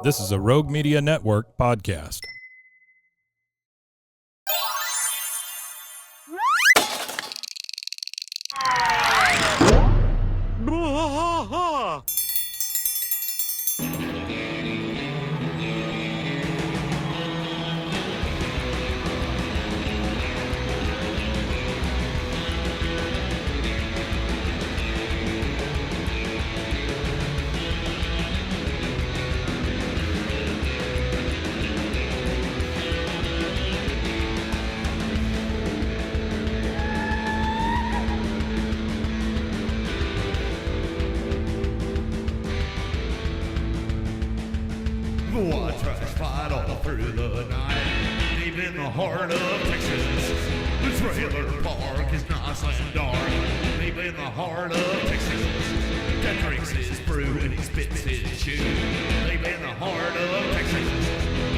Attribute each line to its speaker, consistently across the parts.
Speaker 1: This is a Rogue Media Network podcast.
Speaker 2: Through the night, deep in the heart of Texas, the trailer park is nice and dark. Deep in the heart of Texas, Cat drinks his brew and he spits his chew. Deep in the heart of Texas,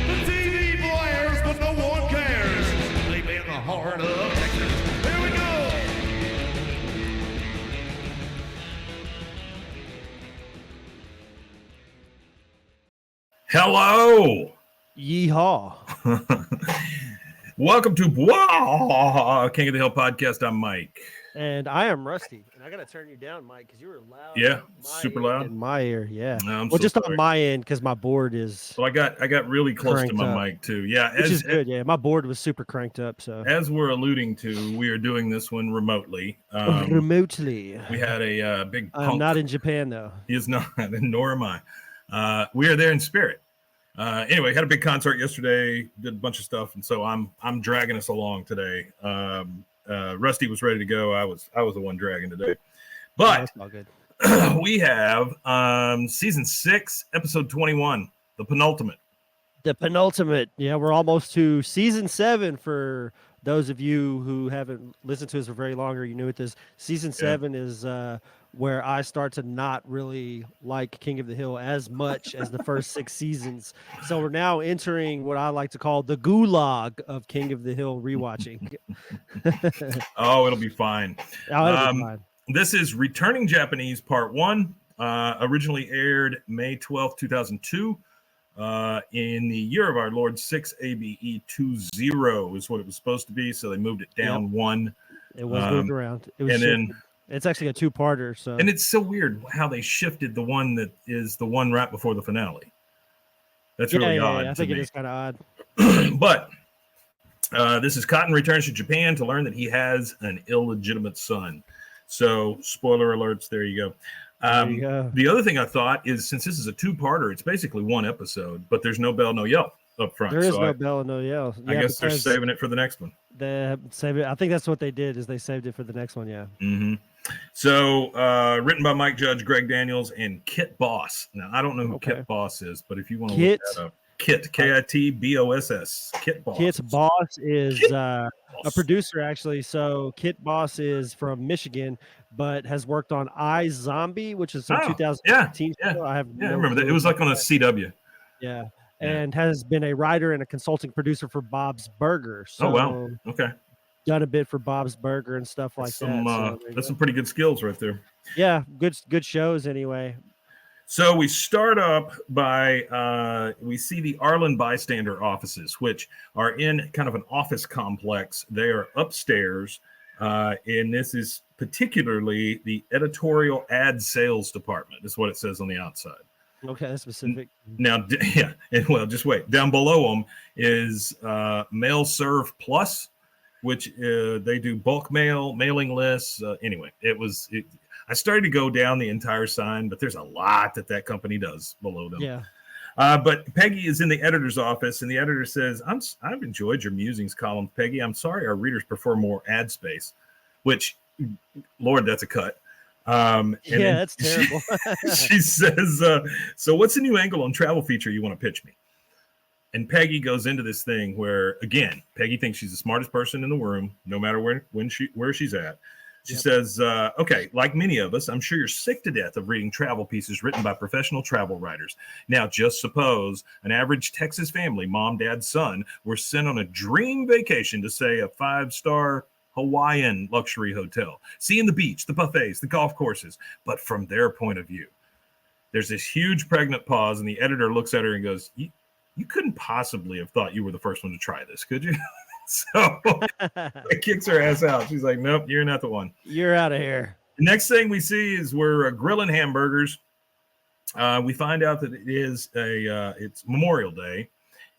Speaker 2: the TV blares but no one cares. Deep in the heart of Texas, here we go.
Speaker 3: Hello.
Speaker 4: Yeehaw.
Speaker 3: Welcome to King of the Hill podcast. I'm Mike.
Speaker 4: And I am Rusty. And I got to turn you down, Mike, because you were loud.
Speaker 3: Yeah, super loud.
Speaker 4: In my ear, yeah.
Speaker 3: No,
Speaker 4: well, so just sorry. On my end, because my board is.
Speaker 3: Well, I got really close to my mic, too. Yeah.
Speaker 4: Which is good, yeah. My board was super cranked up. So
Speaker 3: as we're alluding to, we are doing this one remotely.
Speaker 4: Remotely.
Speaker 3: We had a big punk.
Speaker 4: I'm not in Japan, though.
Speaker 3: He is not, nor am I. We are there in spirit. Anyway, had a big concert yesterday, did a bunch of stuff, and so I'm dragging us along today. Rusty was ready to go. I was the one dragging today. But
Speaker 4: all good.
Speaker 3: We have season 6, episode 21, the penultimate.
Speaker 4: The penultimate. Yeah, we're almost to season 7 for those of you who haven't listened to us for very long or you knew it is. Season 7 is where I start to not really like King of the Hill as much as the first 6 seasons. So we're now entering what I like to call the gulag of King of the Hill rewatching.
Speaker 3: Oh, it'll be fine.
Speaker 4: Oh, it'll be fine.
Speaker 3: This is Returning Japanese Part 1, originally aired May 12th, 2002. In the year of our Lord 6 ABE 20 is what it was supposed to be. So they moved it down one.
Speaker 4: It was moved around. It was
Speaker 3: and
Speaker 4: shifted.
Speaker 3: then
Speaker 4: it's actually a 2-parter. So
Speaker 3: and it's so weird how they shifted the one that is the one right before the finale. That's really odd.
Speaker 4: I think it is kind of odd.
Speaker 3: But this is Cotton returns to Japan to learn that he has an illegitimate son. So spoiler alerts. There you go. The other thing I thought is since this is a 2-parter, it's basically one episode, but there's no bell, no yell up front.
Speaker 4: There is no bell and no yell.
Speaker 3: I guess they're saving it for the next one.
Speaker 4: They save it. I think that's what they did is they saved it for the next one. Yeah.
Speaker 3: Mm-hmm. So written by Mike Judge, Greg Daniels, and Kit Boss. Now I don't know who Kit Boss is, but if you want to look that up, Kit KITBOSS. Kit Boss.
Speaker 4: Kit Boss is a producer actually. So Kit Boss is from Michigan, but has worked on iZombie, which is a 2015 show. I
Speaker 3: remember that. It was like on a CW.
Speaker 4: Yeah. And has been a writer and a consulting producer for Bob's Burger. So
Speaker 3: oh wow. Okay.
Speaker 4: Done a bit for Bob's Burger and stuff like that.
Speaker 3: That's some pretty good skills right there.
Speaker 4: Yeah, good shows anyway.
Speaker 3: So we start up by we see the Allan bystander offices, which are in kind of an office complex. They are upstairs, and this is particularly the editorial ad sales department. Is what it says on the outside.
Speaker 4: Okay, that's specific.
Speaker 3: Now, yeah, and well, just wait. Down below them is Mail Serve Plus, which they do bulk mail, mailing lists. Anyway, I started to go down the entire sign, but there's a lot that company does below them.
Speaker 4: Yeah.
Speaker 3: But Peggy is in the editor's office, and the editor says, I've enjoyed your musings column, Peggy. I'm sorry our readers prefer more ad space, which, Lord, that's a cut.
Speaker 4: That's terrible.
Speaker 3: She says, so what's the new angle on travel feature you want to pitch me? And Peggy goes into this thing where, again, Peggy thinks she's the smartest person in the room, no matter where she's at. She says, okay, like many of us, I'm sure you're sick to death of reading travel pieces written by professional travel writers. Now, just suppose an average Texas family, mom, dad, son, were sent on a dream vacation to, say, a 5-star Hawaiian luxury hotel, seeing the beach, the buffets, the golf courses, but from their point of view. There's this huge pregnant pause, and the editor looks at her and goes, you couldn't possibly have thought you were the first one to try this, could you? So it kicks her ass out. She's like, nope, you're not the one.
Speaker 4: You're out of here.
Speaker 3: The next thing we see is we're grilling hamburgers. We find out that it is it's Memorial Day,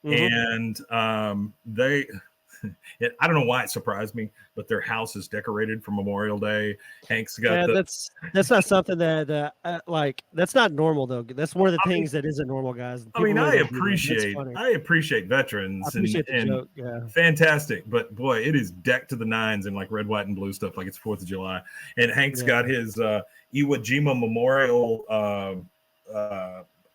Speaker 3: and I don't know why it surprised me, but their house is decorated for Memorial Day. Hank's got
Speaker 4: that's not something that like that's not normal though. That's one of the things that isn't normal, guys.
Speaker 3: I mean, I appreciate veterans.
Speaker 4: I appreciate the joke. Yeah,
Speaker 3: fantastic. But boy, it is decked to the nines in like red, white, and blue stuff, like it's 4th of July. And Hank's got his Iwo Jima Memorial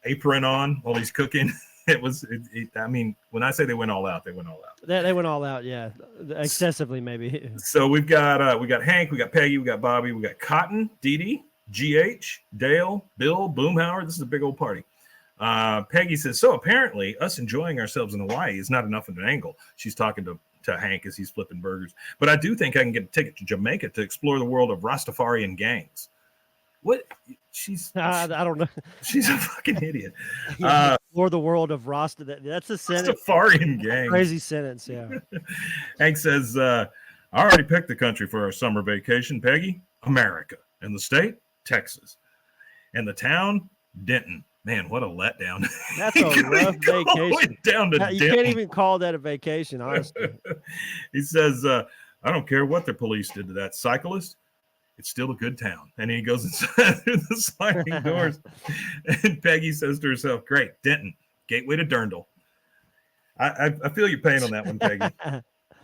Speaker 3: apron on while he's cooking. I mean, when I say they went all out, they went all out.
Speaker 4: They went all out, yeah, excessively maybe.
Speaker 3: So we got Hank, we got Peggy, we got Bobby, we got Cotton, Dee Dee, GH, Dale, Bill, Boomhauer. This is a big old party. Peggy says, so apparently us enjoying ourselves in Hawaii is not enough of an angle. She's talking to Hank as he's flipping burgers. But I do think I can get a ticket to Jamaica to explore the world of Rastafarian gangs. What? I
Speaker 4: don't know.
Speaker 3: She's a fucking idiot.
Speaker 4: Or the world of Rasta. That's a sentence.
Speaker 3: Rastafarian gang.
Speaker 4: Crazy sentence, yeah.
Speaker 3: Hank says, I already picked the country for our summer vacation, Peggy. America. And the state, Texas. And the town, Denton. Man, what a letdown.
Speaker 4: That's a rough vacation.
Speaker 3: Down to
Speaker 4: you can't even call that a vacation, honestly.
Speaker 3: He says, I don't care what the police did to that cyclist. It's still a good town. And he goes inside through the sliding doors. And Peggy says to herself, great, Denton, gateway to Durndal. I feel your pain on that one, Peggy.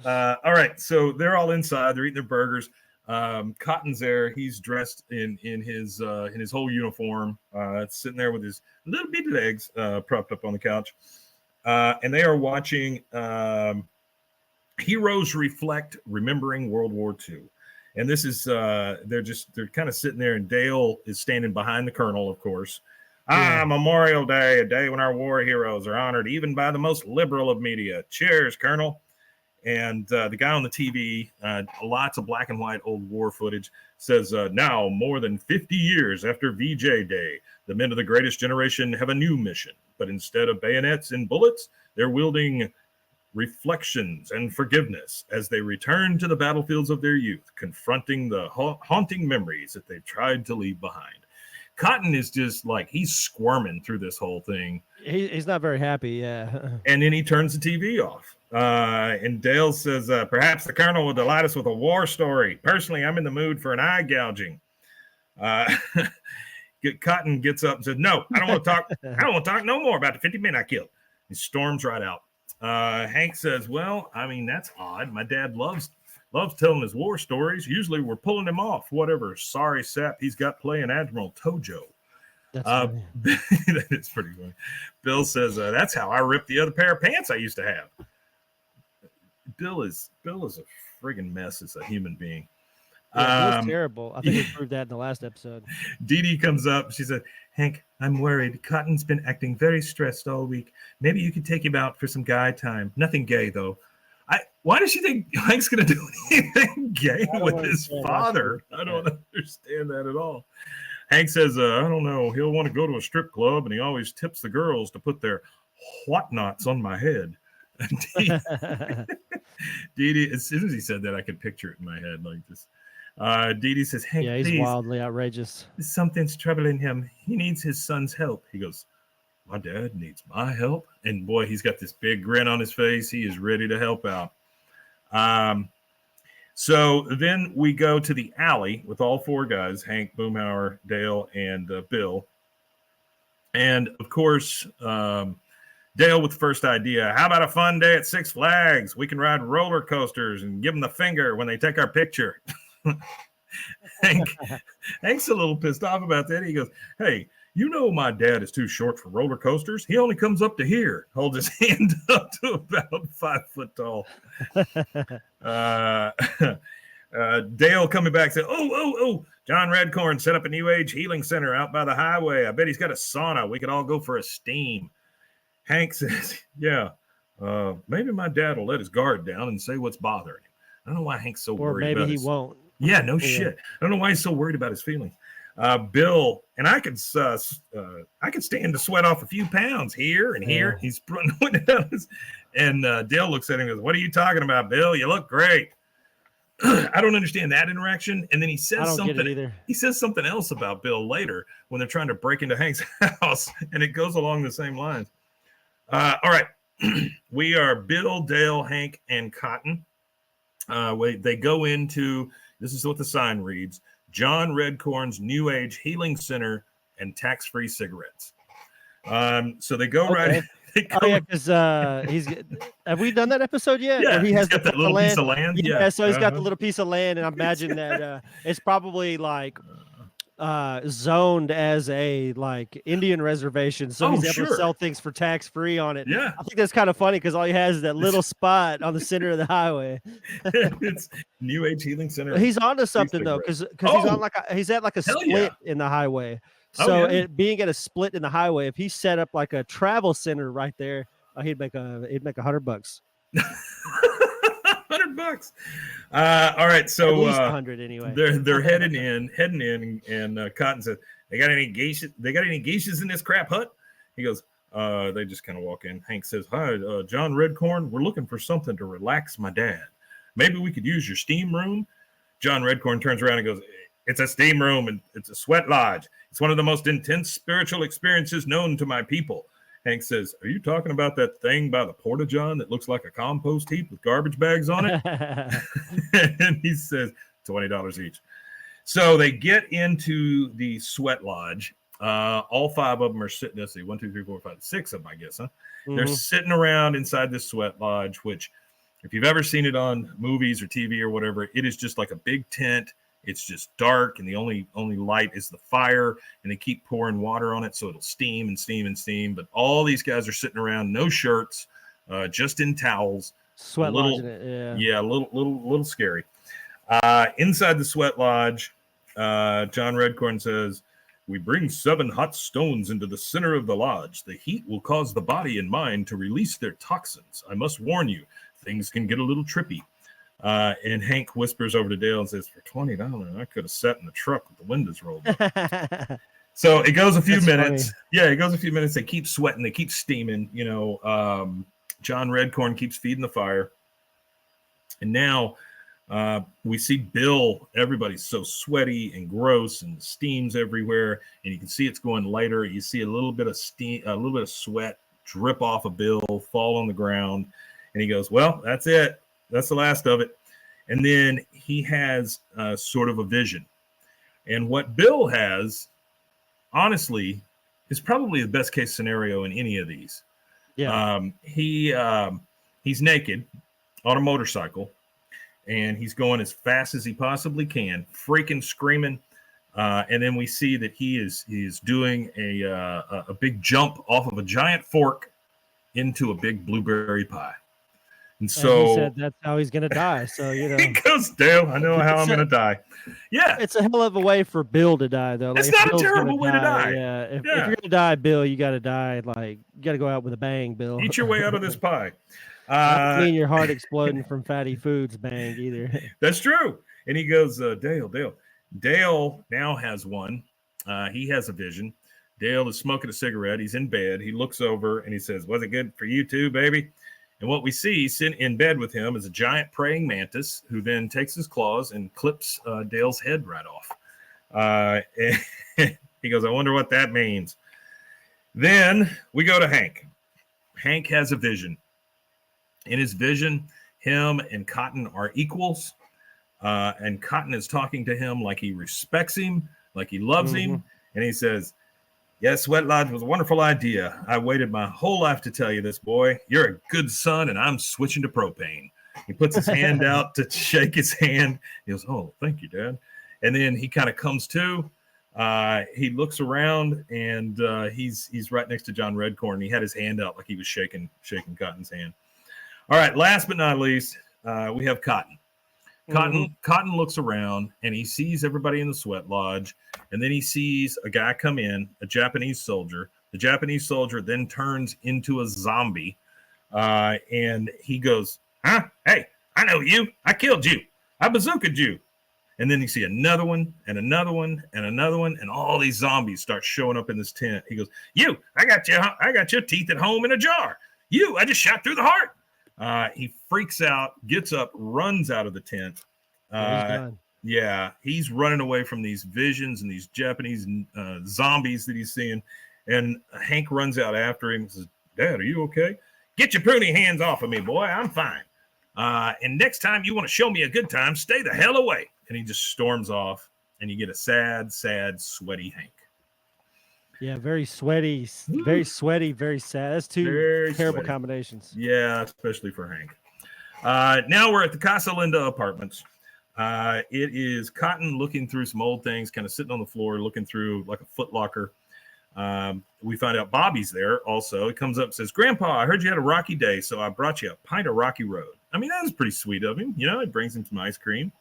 Speaker 3: All right, so they're all inside. They're eating their burgers. Cotton's there. He's dressed in his whole uniform. Sitting there with his little bitty legs propped up on the couch. And they are watching Heroes Reflect, Remembering World War II. And this is they're kind of sitting there, and Dale is standing behind the colonel, of course. Memorial Day, a day when our war heroes are honored even by the most liberal of media. Cheers, Colonel. And the guy on the TV, lots of black and white old war footage, says, now, more than 50 years after VJ Day, the men of the greatest generation have a new mission. But instead of bayonets and bullets, they're wielding reflections and forgiveness as they return to the battlefields of their youth, confronting the haunting memories that they've tried to leave behind. Cotton is just like, he's squirming through this whole thing.
Speaker 4: He's not very happy, yeah.
Speaker 3: And then he turns the TV off. And Dale says, perhaps the colonel will delight us with a war story. Personally, I'm in the mood for an eye gouging. Cotton gets up and says, no, I don't want to talk. I don't want to talk no more about the 50 men I killed. He storms right out. Hank says, well, I mean, that's odd. My dad loves telling his war stories. Usually we're pulling him off whatever sorry sap he's got playing Admiral Tojo. That is pretty funny. Bill says, that's how I ripped the other pair of pants I used to have. Bill is a friggin' mess as a human being.
Speaker 4: That's terrible. I think we proved that in the last episode.
Speaker 3: Dee Dee comes up. She said, Hank, I'm worried. Cotton's been acting very stressed all week. Maybe you could take him out for some guy time. Nothing gay, though. Why does she think Hank's going to do anything gay with his father? I don't understand that at all. Hank says, I don't know. He'll want to go to a strip club, and he always tips the girls to put their whatnots on my head. Dee Dee, as soon as he said that, I could picture it in my head like this. Dee Dee says, Hank,
Speaker 4: he's
Speaker 3: please,
Speaker 4: wildly outrageous.
Speaker 3: Something's troubling him. He needs his son's help. He goes, my dad needs my help? And boy, he's got this big grin on his face. He is ready to help out. So then we go to the alley with all four guys, Hank, Boomhauer, Dale, and Bill. And, of course, Dale with the first idea, how about a fun day at Six Flags? We can ride roller coasters and give them the finger when they take our picture. Hank's a little pissed off about that. He goes, hey, you know my dad is too short for roller coasters. He only comes up to here. Holds his hand up to about 5 foot tall. Dale coming back said, oh, John Redcorn set up a new age healing center out by the highway. I bet he's got a sauna. We could all go for a steam. Hank says, yeah, maybe my dad will let his guard down and say what's bothering him. I don't know why Hank's so worried about it.
Speaker 4: Or maybe he won't.
Speaker 3: Yeah, no shit. I don't know why he's so worried about his feelings. Bill, and I could stand to sweat off a few pounds here and here.
Speaker 4: Yeah.
Speaker 3: He's putting it down. And Dale looks at him and goes, "What are you talking about, Bill? You look great." I don't understand that interaction. And then he says something. He says something else about Bill later when they're trying to break into Hank's house, and it goes along the same lines. All right, we are Bill, Dale, Hank, and Cotton. They go into, this is what the sign reads: John Redcorn's New Age Healing Center and tax-free cigarettes. So they go right.
Speaker 4: Oh yeah, because have we done that episode yet?
Speaker 3: Yeah,
Speaker 4: Where he has
Speaker 3: got that little piece of land.
Speaker 4: Yeah, so he's got the little piece of land, and I imagine that it's probably like zoned as a like Indian reservation, so he's able to sell things for tax free on it.
Speaker 3: Yeah,
Speaker 4: I think that's kind of funny because all he has is that little spot on the center of the highway.
Speaker 3: It's New Age Healing Center.
Speaker 4: He's onto something though, because he's at like a split in the highway. So it being at a split in the highway, if he set up like a travel center right there, he'd make $100.
Speaker 3: $100. All right, so
Speaker 4: at least 100 anyway.
Speaker 3: They're heading in, and Cotton says, "They got any geishas? They got any geishas in this crap hut?" He goes, "They just kind of walk in." Hank says, "Hi, John Redcorn. We're looking for something to relax my dad. Maybe we could use your steam room." John Redcorn turns around and goes, "It's a steam room and it's a sweat lodge. It's one of the most intense spiritual experiences known to my people." Hank says, "Are you talking about that thing by the porta-john that looks like a compost heap with garbage bags on it?" And he says, $20 each. So they get into the sweat lodge. All five of them are sitting. Let's see, 1, 2, 3, 4, 5, 6 of them, I guess, huh? Mm-hmm. They're sitting around inside this sweat lodge, which, if you've ever seen it on movies or TV or whatever, it is just like a big tent. It's just dark, and the only light is the fire, and they keep pouring water on it so it'll steam and steam and steam. But all these guys are sitting around, no shirts, just in towels.
Speaker 4: Sweat lodge in it,
Speaker 3: yeah, a little scary. Inside the sweat lodge, John Redcorn says, "We bring 7 hot stones into the center of the lodge. The heat will cause the body and mind to release their toxins. I must warn you, things can get a little trippy." And Hank whispers over to Dale and says, "For $20, I could have sat in the truck with the windows rolled up." So it goes a few minutes. Funny. Yeah, it goes a few minutes. They keep sweating. They keep steaming. John Redcorn keeps feeding the fire. And now we see Bill. Everybody's so sweaty and gross, and the steam's everywhere. And you can see it's going lighter. You see a little bit of steam, a little bit of sweat drip off of Bill, fall on the ground. And he goes, "Well, that's it. That's the last of it." And then he has sort of a vision. And what Bill has, honestly, is probably the best case scenario in any of these. Yeah. He's naked on a motorcycle, and he's going as fast as he possibly can, freaking screaming. And then we see that he is doing a big jump off of a giant fork into a big blueberry pie. And so
Speaker 4: he said that's how he's going to die. So,
Speaker 3: he goes, "Dale, I know how I'm going to die." Yeah.
Speaker 4: It's a hell of a way for Bill to die, though.
Speaker 3: It's not a terrible way to die.
Speaker 4: Yeah. If you're going to die, Bill, you got to die. Like, you got to go out with a bang, Bill.
Speaker 3: Eat your way out of this pie.
Speaker 4: I mean, your heart exploding from fatty foods bang either.
Speaker 3: That's true. And he goes, Dale. Dale now has one. He has a vision. Dale is smoking a cigarette. He's in bed. He looks over and he says, "Was it good for you too, baby?" And what we see sitting in bed with him is a giant praying mantis who then takes his claws and clips Dale's head right off. And he goes, "I wonder what that means." Then we go to Hank. Hank has a vision. In his vision, him and Cotton are equals. And Cotton is talking to him like he respects him, like he loves him. And he says, "Yes, Sweat Lodge was a wonderful idea. I waited my whole life to tell you this, boy. You're a good son, and I'm switching to propane." He puts his hand out to shake his hand. He goes, "Oh, thank you, Dad." And then he kind of comes to. He looks around, and he's right next to John Redcorn. He had his hand out like he was shaking Cotton's hand. All right, last but not least, we have Cotton. Cotton looks around, and he sees everybody in the sweat lodge, and then he sees a guy come in, a Japanese soldier. The Japanese soldier then turns into a zombie, and he goes, "Huh? Hey, I know you. I killed you. I bazookaed you." And then you see another one and another one and another one, and all these zombies start showing up in this tent. He goes, "You, I got your teeth at home in a jar. You, I just shot through the heart." He freaks out, gets up, runs out of the tent. Yeah, he's running away from these visions and these Japanese zombies that he's seeing. And Hank runs out after him and says, "Dad, are you okay? Get your pruny hands off of me, boy. I'm fine. And next time you want to show me a good time, stay the hell away." And he just storms off, and you get a sad, sweaty Hank.
Speaker 4: Yeah, very sweaty, very sad. That's two
Speaker 3: Very
Speaker 4: terrible
Speaker 3: sweaty
Speaker 4: combinations.
Speaker 3: Yeah, especially for Hank. Now we're at the Casa Linda apartments. It is Cotton looking through some old things, kind of sitting on the floor, looking through like a Foot Locker. We find out Bobby's there also. He comes up and says, "Grandpa, I heard you had a rocky day, so I brought you a pint of Rocky Road." I mean, that was pretty sweet of him. He brings him some ice cream.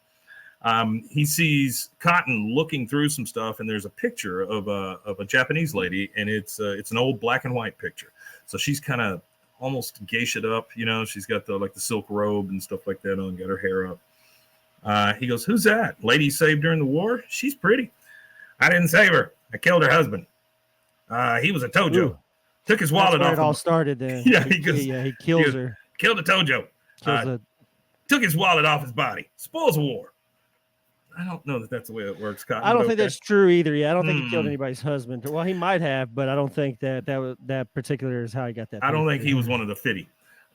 Speaker 3: He sees Cotton looking through some stuff, and there's a picture of a Japanese lady, and it's an old black and white picture. So she's kind of almost geisha'd up, she's got the silk robe and stuff like that on, got her hair up. He goes, "Who's that? Lady you saved during the war? She's pretty." "I didn't save her. I killed her husband. He was a Tojo.
Speaker 4: Ooh.
Speaker 3: Took his wallet off.
Speaker 4: It all started then.
Speaker 3: Yeah,
Speaker 4: he kills her.
Speaker 3: Killed a Tojo. Took his wallet off his body. Spoils of war." I don't know that that's the way it works, Cotton.
Speaker 4: I don't think that's true either. Yeah, I don't think he killed anybody's husband. Well, he might have, but I don't think that particular is how he got that.
Speaker 3: I don't think he was one of the 50.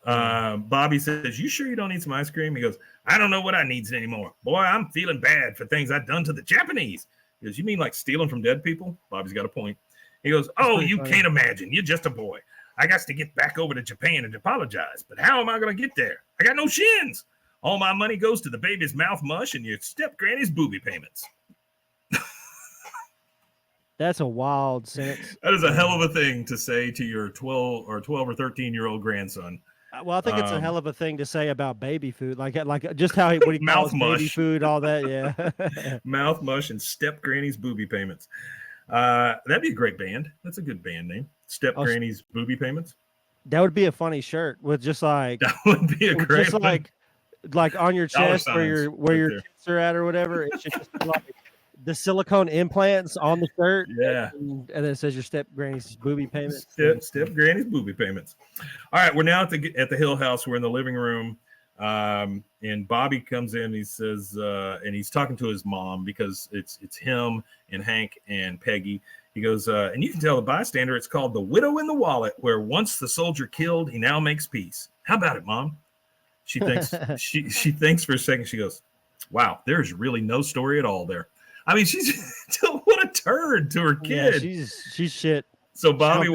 Speaker 3: Bobby says, "You sure you don't need some ice cream?" He goes, "I don't know what I needs anymore. Boy, I'm feeling bad for things I've done to the Japanese." He goes, "You mean like stealing from dead people?" Bobby's got a point. He goes, "Oh, you can't imagine. You're just a boy. I got to get back over to Japan and apologize. But how am I going to get there? I got no shins. All my money goes to the baby's mouth mush and your step-granny's booby payments."
Speaker 4: That's a wild sentence.
Speaker 3: That is a hell of a thing to say to your 12 or 13-year-old grandson.
Speaker 4: Well, I think it's a hell of a thing to say about baby food, like just how what he calls baby food, all that. Yeah,
Speaker 3: mouth mush and step granny's booby payments. That'd be a great band. That's a good band name. Step Granny's Booby Payments.
Speaker 4: That would be a funny shirt with just like
Speaker 3: that would be a great
Speaker 4: just like on your chest where your tits are at or whatever. It's just like the silicone implants on the shirt.
Speaker 3: Yeah.
Speaker 4: And then it says your Step Granny's Booby Payments.
Speaker 3: Step Granny's Booby Payments. All right, we're now at the Hill House. We're in the living room. And Bobby comes in, he says, and he's talking to his mom because it's him and Hank and Peggy. He goes, and you can tell the bystander it's called The Widow in the Wallet, where once the soldier killed, he now makes peace. How about it, Mom? She thinks she thinks for a second. She goes, "Wow, there's really no story at all there." I mean, she's what a turd to her kid.
Speaker 4: Yeah, she's shit.
Speaker 3: So Bobby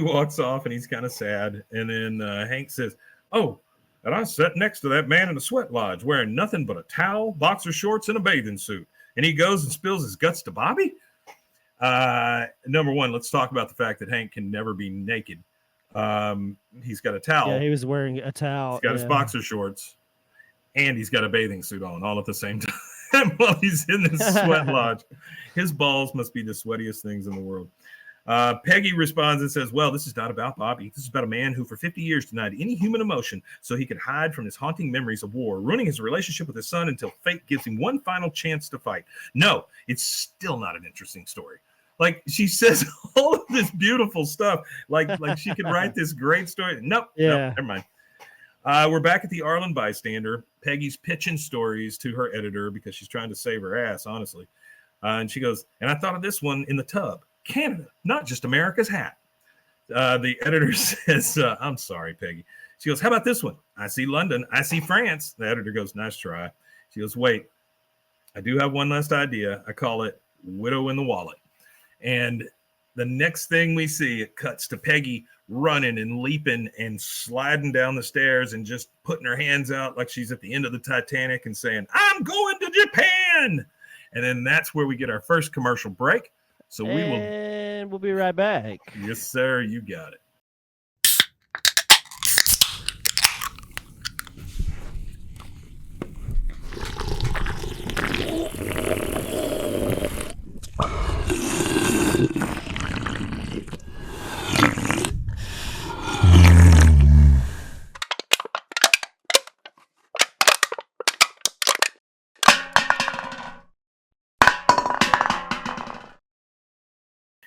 Speaker 3: walks off and he's kind of sad. And then Hank says, "Oh, and I sat next to that man in the sweat lodge wearing nothing but a towel, boxer shorts, and a bathing suit. And he goes and spills his guts to Bobby." Number one, let's talk about the fact that Hank can never be naked. He's got a towel.
Speaker 4: Yeah, he was wearing a towel.
Speaker 3: He's got his boxer shorts, and he's got a bathing suit on all at the same time while he's in this sweat lodge. His balls must be the sweatiest things in the world. Peggy responds and says, "Well, this is not about Bobby. This is about a man who for 50 years denied any human emotion so he could hide from his haunting memories of war, ruining his relationship with his son until fate gives him one final chance to fight." No, it's still not an interesting story. Like, she says all of this beautiful stuff. Like she could write this great story. Nope, never mind. We're back at the Arlen bystander. Peggy's pitching stories to her editor because she's trying to save her ass, honestly. And she goes, "And I thought of this one in the tub. Canada, not just America's hat." The editor says, "I'm sorry, Peggy." She goes, "How about this one? I see London. I see France." The editor goes, "Nice try." She goes, "Wait, I do have one last idea. I call it Widow in the Wallet." And the next thing we see, it cuts to Peggy running and leaping and sliding down the stairs and just putting her hands out like she's at the end of the Titanic and saying, "I'm going to Japan." And then that's where we get our first commercial break. So we'll
Speaker 4: be right back.
Speaker 3: Yes, sir. You got it.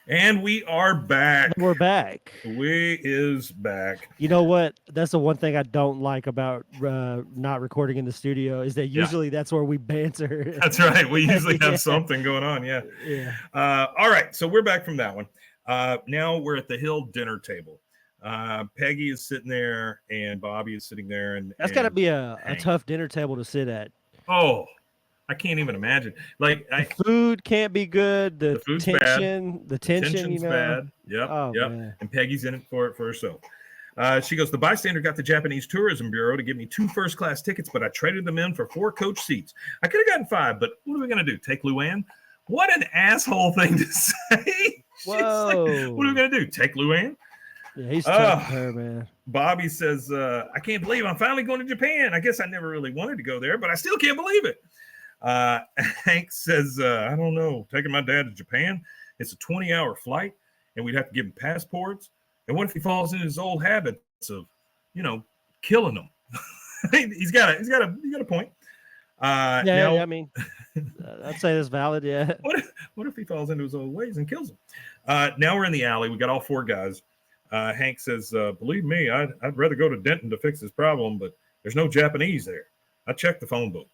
Speaker 3: And we are back.
Speaker 4: We're back.
Speaker 3: We is back.
Speaker 4: You know what? That's the one thing I don't like about not recording in the studio is that usually that's where we banter.
Speaker 3: That's right. We usually have
Speaker 4: Yeah.
Speaker 3: something going on. Yeah.
Speaker 4: Yeah.
Speaker 3: All right. So we're back from that one. Now we're at the Hill dinner table. Peggy is sitting there and Bobby is sitting there. And
Speaker 4: That's got to be a
Speaker 3: Hank.
Speaker 4: tough dinner table to sit at.
Speaker 3: Oh, I can't even imagine. Like,
Speaker 4: The food can't be good. The
Speaker 3: food's
Speaker 4: tension,
Speaker 3: bad.
Speaker 4: the tension,
Speaker 3: tension's bad. Yep.
Speaker 4: Oh,
Speaker 3: yep.
Speaker 4: man.
Speaker 3: And Peggy's in it for herself. She goes, the bystander got the Japanese Tourism Bureau to give me 2 first-class tickets, but I traded them in for 4 coach seats. I could have gotten 5, but what are we going to do? Take Luann? What an asshole thing to say.
Speaker 4: Whoa.
Speaker 3: Like, what are we going to do? Take Luann?
Speaker 4: Yeah, he's tough with her, man.
Speaker 3: Bobby says, I can't believe I'm finally going to Japan. I guess I never really wanted to go there, but I still can't believe it. Hank says, I don't know, taking my dad to Japan, it's a 20-hour flight, and we'd have to give him passports. And what if he falls into his old habits of, killing them? he's got a point.
Speaker 4: Yeah, I mean, I'd say that's valid. Yeah.
Speaker 3: What if he falls into his old ways and kills him? Now we're in the alley. We got all 4 guys. Hank says, believe me, I'd rather go to Denton to fix this problem, but there's no Japanese there. I checked the phone book.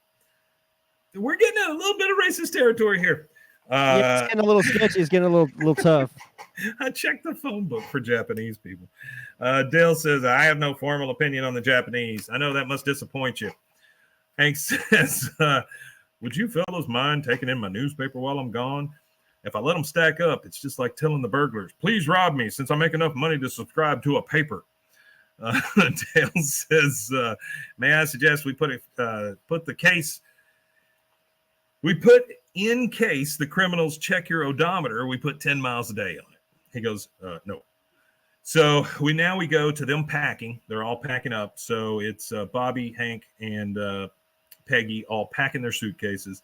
Speaker 3: We're getting in a little bit of racist territory here.
Speaker 4: It's getting a little sketchy. It's getting a little tough.
Speaker 3: I checked the phone book for Japanese people. Dale says, I have no formal opinion on the Japanese. I know that must disappoint you. Hank says, would you fellows mind taking in my newspaper while I'm gone? If I let them stack up, it's just like telling the burglars, please rob me since I make enough money to subscribe to a paper. Dale says, may I suggest we put the case. We put in case the criminals check your odometer, we put 10 miles a day on it. He goes, no. So we go to them packing. They're all packing up. So it's Bobby, Hank, and Peggy all packing their suitcases.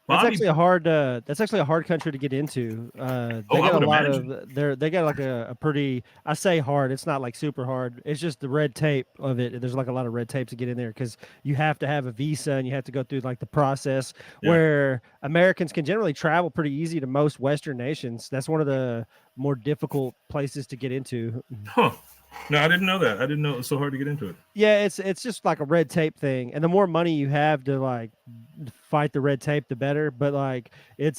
Speaker 4: That's actually a hard country to get into. They got a lot of they got like a pretty, I say hard, it's not like super hard. It's just the red tape of it. There's like a lot of red tape to get in there because you have to have a visa and you have to go through like the process where Americans can generally travel pretty easy to most Western nations. That's one of the more difficult places to get into.
Speaker 3: Huh. No, I didn't know that. I didn't know it was so hard to get into it.
Speaker 4: Yeah, it's just like a red tape thing, and the more money you have to like fight the red tape, the better. But like they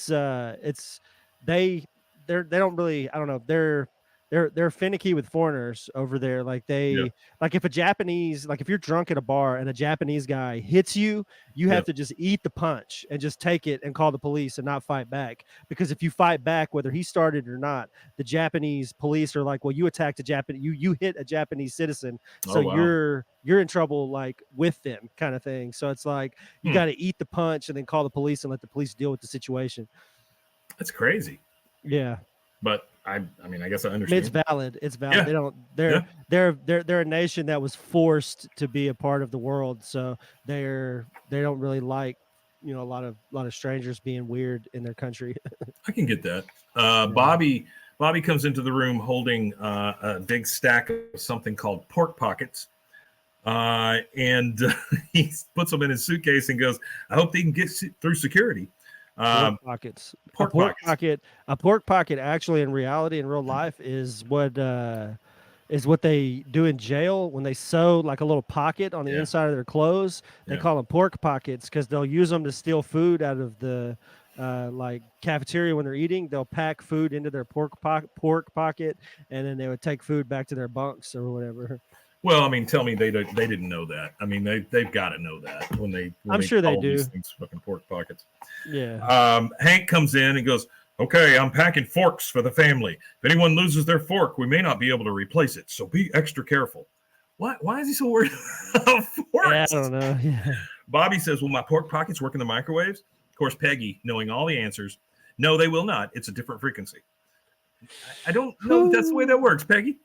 Speaker 4: don't really, I don't know, they're finicky with foreigners over there. Like like if if you're drunk at a bar and a Japanese guy hits you, you have to just eat the punch and just take it and call the police and not fight back. Because if you fight back, whether he started or not, the Japanese police are like, well, you attacked a Japanese, you hit a Japanese citizen, so you're in trouble like with them kind of thing. So it's like you got to eat the punch and then call the police and let the police deal with the situation.
Speaker 3: That's crazy.
Speaker 4: Yeah.
Speaker 3: But I mean, I guess I understand.
Speaker 4: It's valid. It's valid. Yeah. They're a nation that was forced to be a part of the world, so they don't really like, a lot of strangers being weird in their country.
Speaker 3: I can get that. Bobby comes into the room holding a big stack of something called pork pockets, and he puts them in his suitcase and goes, "I hope they can get through security."
Speaker 4: Pork pockets. A pork pocket actually in reality, in real life, is what they do in jail when they sew like a little pocket on the inside of their clothes. They call them pork pockets because they'll use them to steal food out of the like cafeteria when they're eating. They'll pack food into their pork pocket, and then they would take food back to their bunks or whatever.
Speaker 3: Well, I mean, tell me they didn't know that. I mean, they've got to know that when
Speaker 4: I'm sure they do.
Speaker 3: These things fucking pork pockets.
Speaker 4: Yeah.
Speaker 3: Hank comes in and goes, "Okay, I'm packing forks for the family. If anyone loses their fork, we may not be able to replace it. So be extra careful." Why is he so worried about forks?
Speaker 4: Yeah, I don't know. Yeah.
Speaker 3: Bobby says, "Will my pork pockets work in the microwaves?" Of course, Peggy, knowing all the answers, no, they will not. It's a different frequency. I don't know if that's the way that works, Peggy.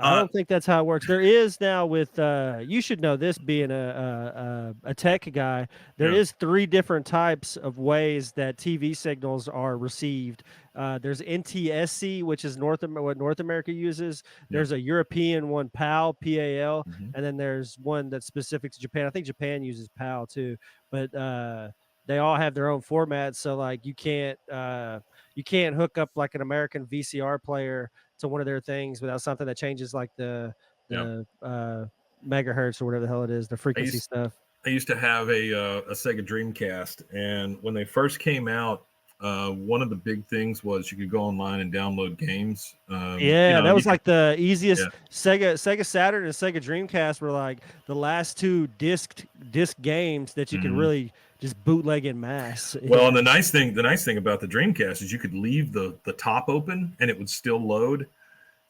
Speaker 4: I don't think that's how it works. There is now with you should know this, being a tech guy. There is 3 different types of ways that TV signals are received. There's NTSC, which is what North America uses. There's a European one, PAL, PAL, and then there's one that's specific to Japan. I think Japan uses PAL too, but they all have their own formats. So like you can't you can't hook up like an American VCR player to one of their things without something that changes like the megahertz or whatever the hell it is, the frequency stuff.
Speaker 3: I used to have a Sega Dreamcast, and when they first came out, one of the big things was you could go online and download games.
Speaker 4: That was like the easiest. Sega Saturn and Sega Dreamcast were like the last two disc games that you could really just bootleg in mass.
Speaker 3: Well, and the nice thing about the Dreamcast is you could leave the top open and it would still load.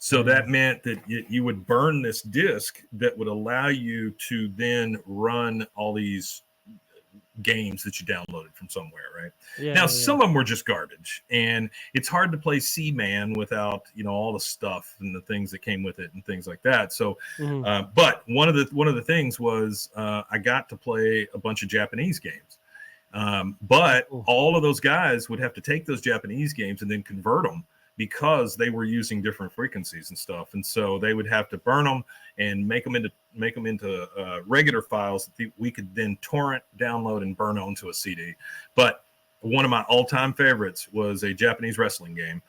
Speaker 3: So that meant that you would burn this disc that would allow you to then run all these games that you downloaded from somewhere, right? Some of them were just garbage, and it's hard to play Seaman without all the stuff and the things that came with it and things like that. So, but one of the things was I got to play a bunch of Japanese games, but all of those guys would have to take those Japanese games and then convert them, because they were using different frequencies and stuff, and so they would have to burn them and make them into regular files that we could then torrent, download, and burn onto a CD. But one of my all-time favorites was a Japanese wrestling game,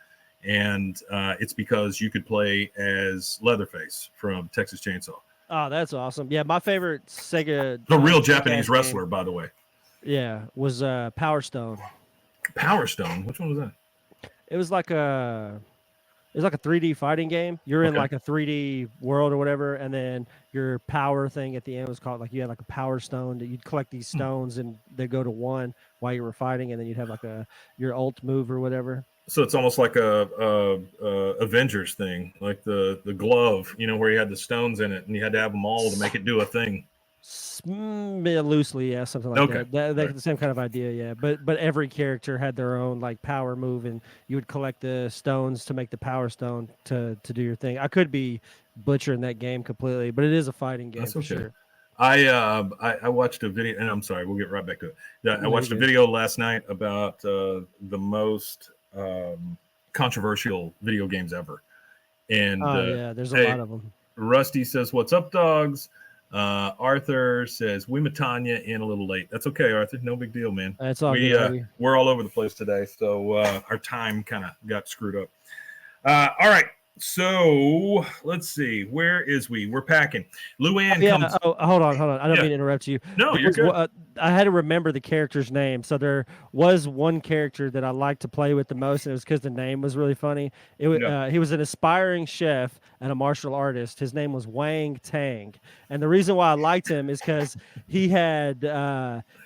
Speaker 3: and it's because you could play as Leatherface from Texas Chainsaw.
Speaker 4: Oh, that's awesome! Yeah, my favorite Sega,
Speaker 3: the real Japanese wrestler, by the way.
Speaker 4: Yeah, was Power Stone.
Speaker 3: Power Stone. Which one was that?
Speaker 4: It was like a 3D fighting game. You're in like a 3D world or whatever, and then your power thing at the end was called, like, you had like a power stone that you'd collect these stones and they go to 1 while you were fighting, and then you'd have like your ult move or whatever. So
Speaker 3: it's almost like a Avengers thing, like the glove, where you had the stones in it and you had to have them all to make it do a thing.
Speaker 4: Loosely, yeah, something like that. That's the same kind of idea, yeah. But every character had their own like power move, and you would collect the stones to make the power stone to do your thing. I could be butchering that game completely, but it is a fighting game. That's for sure.
Speaker 3: I watched a video, and I'm sorry, we'll get right back to it. I watched a video last night about the most controversial video games ever, and
Speaker 4: there's a lot of them.
Speaker 3: Rusty says, "What's up, dogs?" Arthur says, "We met Tanya in a little late." That's okay, Arthur. No big deal, man.
Speaker 4: That's all good.
Speaker 3: We're all over the place today, so our time kind of got screwed up. All right, so let's see. Where is we? We're packing. Luann comes.
Speaker 4: Oh, hold on. I don't mean to interrupt you.
Speaker 3: No, you're good.
Speaker 4: I had to remember the character's name. So there was one character that I liked to play with the most, and it was because the name was really funny. He was an aspiring chef and a martial artist. His name was Wang Tang, and the reason why I liked him is because he had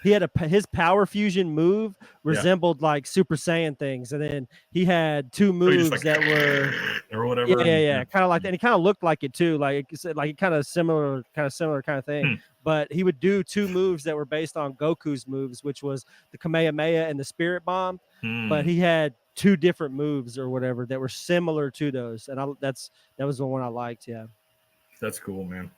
Speaker 4: his power fusion move resembled like Super Saiyan things, and then he had 2 moves that were
Speaker 3: or whatever.
Speaker 4: Yeah, kind of like that. And he kind of looked like it too, like kind of similar kind of thing. But he would do 2 moves that were based on Goku's moves, which was the Kamehameha and the Spirit Bomb. But he had 2 different moves or whatever that were similar to those, and that was the one I liked. Yeah,
Speaker 3: that's cool, man.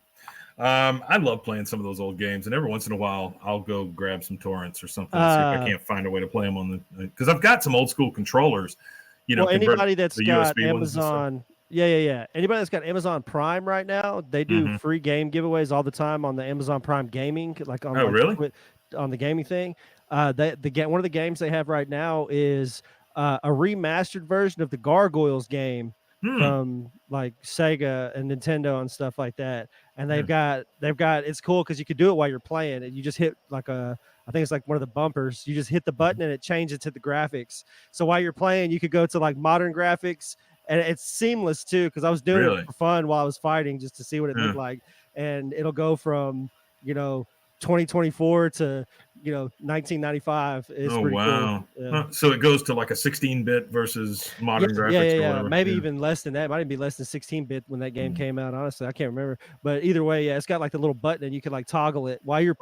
Speaker 3: I love playing some of those old games, and every once in a while, I'll go grab some torrents or something. See if I can't find a way to play them on because I've got some old school controllers.
Speaker 4: Anybody that's got USB Amazon. Yeah. Anybody that's got Amazon Prime right now, they do free game giveaways all the time on the Amazon Prime Gaming, like on on the gaming thing. One of the games they have right now is a remastered version of the Gargoyles game from like Sega and Nintendo and stuff like that. And they've got it's cool because you could do it while you're playing, and you just hit like I think it's like one of the bumpers. You just hit the button and it changes to the graphics. So while you're playing, you could go to like modern graphics. And it's seamless too, because I was doing it for fun while I was fighting, just to see what it looked like. And it'll go from 2024 to 1995. It's pretty cool. Yeah.
Speaker 3: So it goes to like a 16-bit versus modern graphics.
Speaker 4: Yeah. Maybe even less than that. It might even be less than 16-bit when that game came out. Honestly, I can't remember. But either way, it's got like the little button, and you can like toggle it while you're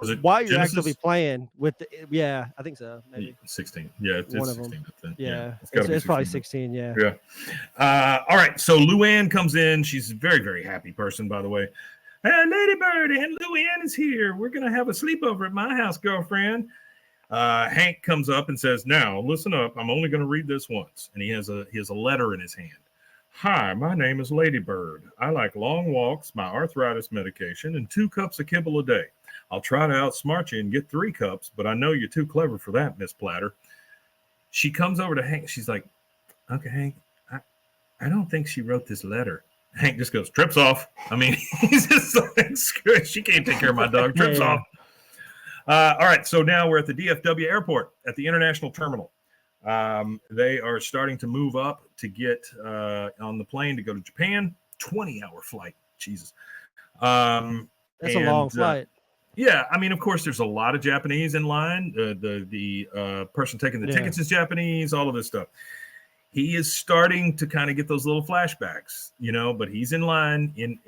Speaker 4: actively playing with. I think so. Maybe
Speaker 3: 16. Yeah, it's
Speaker 4: one
Speaker 3: 16.
Speaker 4: Of them. It's probably 16. Yeah.
Speaker 3: All right. So Luann comes in. She's a very, very happy person, by the way. Hey, Ladybird and Luann is here. We're going to have a sleepover at my house, girlfriend. Hank comes up and says, "Now, listen up. I'm only going to read this once." And he has a letter in his hand. "Hi, my name is Ladybird. I like long walks, my arthritis medication, and 2 cups of kibble a day. I'll try to outsmart you and get 3 cups, but I know you're too clever for that, Miss Platter." She comes over to Hank. She's like, okay, Hank, I don't think she wrote this letter. Hank just goes, trips off. I mean, he's just like, screw it. She can't take care of my dog. Trips off. All right. So now we're at the DFW airport at the international terminal. They are starting to move up to get on the plane to go to Japan. 20-hour flight. Jesus.
Speaker 4: That's a long flight.
Speaker 3: Yeah, I mean, of course, there's a lot of Japanese in line. The person taking the tickets is Japanese, all of this stuff. He is starting to kind of get those little flashbacks, but he's in line.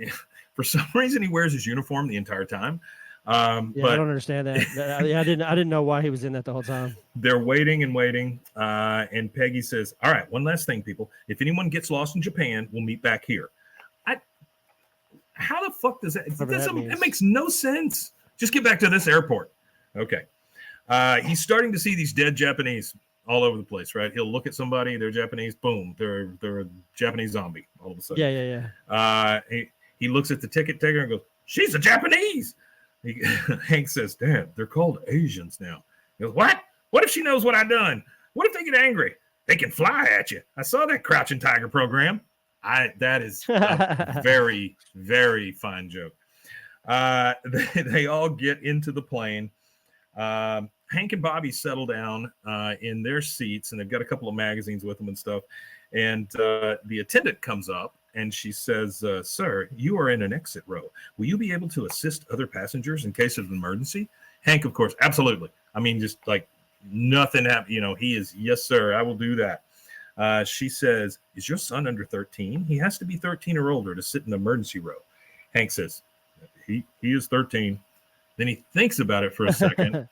Speaker 3: For some reason, he wears his uniform the entire time. But
Speaker 4: I don't understand that. I didn't know why he was in that the whole time.
Speaker 3: They're waiting and waiting. And Peggy says, all right, one last thing, people. If anyone gets lost in Japan, we'll meet back here. How the fuck does that? It makes no sense. Just get back to this airport. Okay. He's starting to see these dead Japanese all over the place, right? He'll look at somebody, they're Japanese, boom, they're a Japanese zombie all of a sudden. Yeah. He looks at the ticket taker and goes, she's a Japanese. Hank says, Dad, they're called Asians now. He goes, what? What if she knows what I've done? What if they get angry? They can fly at you. I saw that Crouching Tiger program. That is a very, very fine joke. They all get into the plane. Hank and Bobby settle down in their seats, and they've got a couple of magazines with them and stuff. And the attendant comes up, and she says, sir, you are in an exit row. Will you be able to assist other passengers in case of an emergency? Hank, of course, absolutely. I mean, just like nothing happened. He is, yes, sir, I will do that. She says, is your son under 13? He has to be 13 or older to sit in the emergency row. Hank says, he is 13. Then he thinks about it for a second,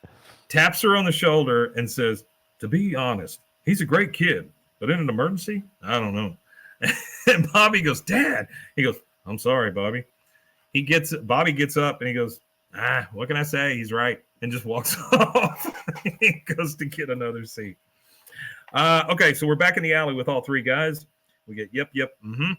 Speaker 3: taps her on the shoulder and says, to be honest, he's a great kid, but in an emergency, I don't know. And Bobby goes, Dad. He goes, I'm sorry, Bobby. Bobby gets up and he goes, what can I say? He's right. And just walks off. He goes to get another seat. Okay, so we're back in the alley with all three guys. We get yep, mm-hmm.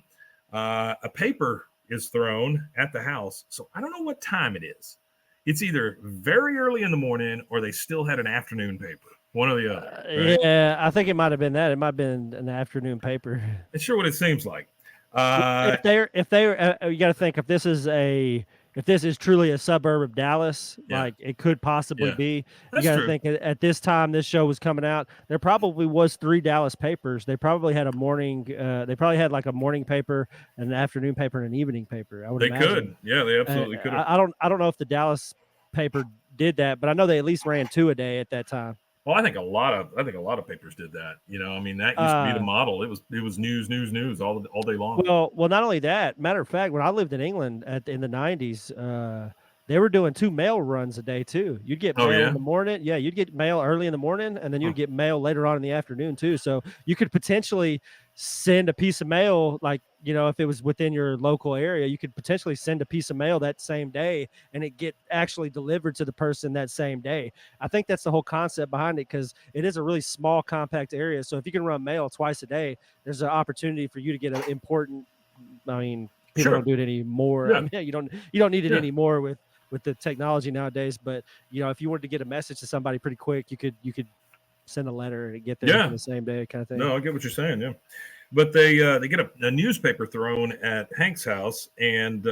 Speaker 3: A paper is thrown at the house. So I don't know what time it is. It's either very early in the morning or they still had an afternoon paper. One or the other. Right?
Speaker 4: Yeah, I think it might have been that. It might have been an afternoon paper.
Speaker 3: It's sure what it seems like.
Speaker 4: If they're, you got to think if this is truly a suburb of Dallas, like it could possibly be. You got to think at this time this show was coming out, there probably was 3 Dallas papers. They probably had a morning. They probably had like a morning paper, an afternoon paper, and an evening paper. I would imagine.
Speaker 3: Could. Yeah, they absolutely could.
Speaker 4: I don't know if the Dallas paper did that, but I know they at least ran 2 a day at that time.
Speaker 3: Well, I think a lot of papers did that. I mean, that used to be the model. It was news all day long.
Speaker 4: Well, not only that. Matter of fact, when I lived in England in the 90s, they were doing 2 mail runs a day too. You'd get mail in the morning. Yeah, you'd get mail early in the morning, and then you'd get mail later on in the afternoon too. So you could potentially send a piece of mail, like if it was within your local area, you could potentially send a piece of mail that same day, and it get actually delivered to the person that same day. I think that's the whole concept behind it, because it is a really small, compact area. So if you can run mail twice a day, there's an opportunity for you to get an important. I mean, people don't do it anymore. Yeah. I mean, you don't need it anymore with the technology nowadays. But if you wanted to get a message to somebody pretty quick, you could send a letter and get there the same day, kind of thing.
Speaker 3: No, I get what you're saying. Yeah. But they get a newspaper thrown at Hank's house, and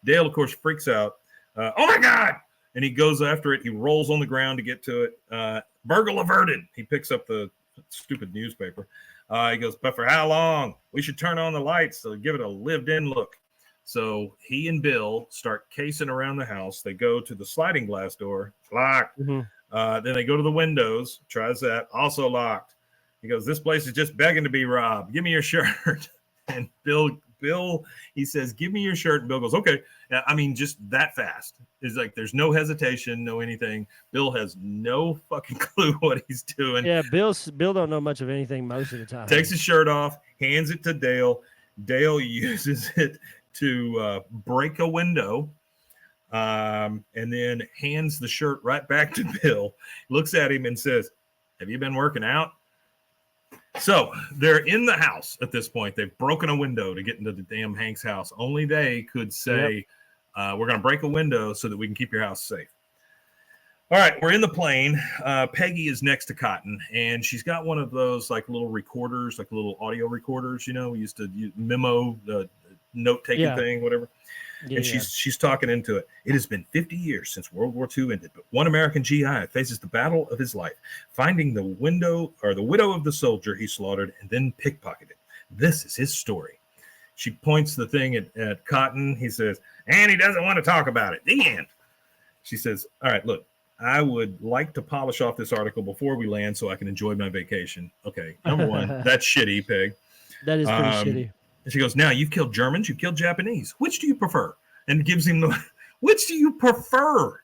Speaker 3: Dale, of course, freaks out. Oh my God! And he goes after it. He rolls on the ground to get to it. Burgle averted. He picks up the stupid newspaper. He goes, but for how long? We should turn on the lights to give it a lived-in look. So he and Bill start casing around the house. They go to the sliding glass door. It's locked. Mm-hmm. Then they go to the windows. Tries that. Also locked. He goes, this place is just begging to be robbed. Give me your shirt. And Bill, he says, give me your shirt. And Bill goes, okay. I mean, just that fast. It's like there's no hesitation, no anything. Bill has no fucking clue what he's doing.
Speaker 4: Yeah, Bill don't know much of anything most of the time.
Speaker 3: Takes his shirt off, hands it to Dale. Dale uses it to break a window, and then hands the shirt right back to Bill. Looks at him and says, have you been working out? So they're in the house at this point. They've broken a window to get into the damn Hank's house. Only they could say, we're going to break a window so that we can keep your house safe. All right, we're in the plane. Peggy is next to Cotton, and she's got one of those like little recorders, like little audio recorders. We used to memo the note-taking thing, whatever.
Speaker 4: Yeah,
Speaker 3: And she's talking into it. It has been 50 years since World War II ended, but one American GI faces the battle of his life, finding the widow of the soldier he slaughtered and then pickpocketed. This is his story. She points the thing at Cotton. He says, and he doesn't want to talk about it. The end. She says, all right, look, I would like to polish off this article before we land so I can enjoy my vacation. Okay, number one, that's shitty, Peg.
Speaker 4: That is pretty shitty.
Speaker 3: And she goes, now you've killed Germans, you've killed Japanese. Which do you prefer? And gives him which do you prefer?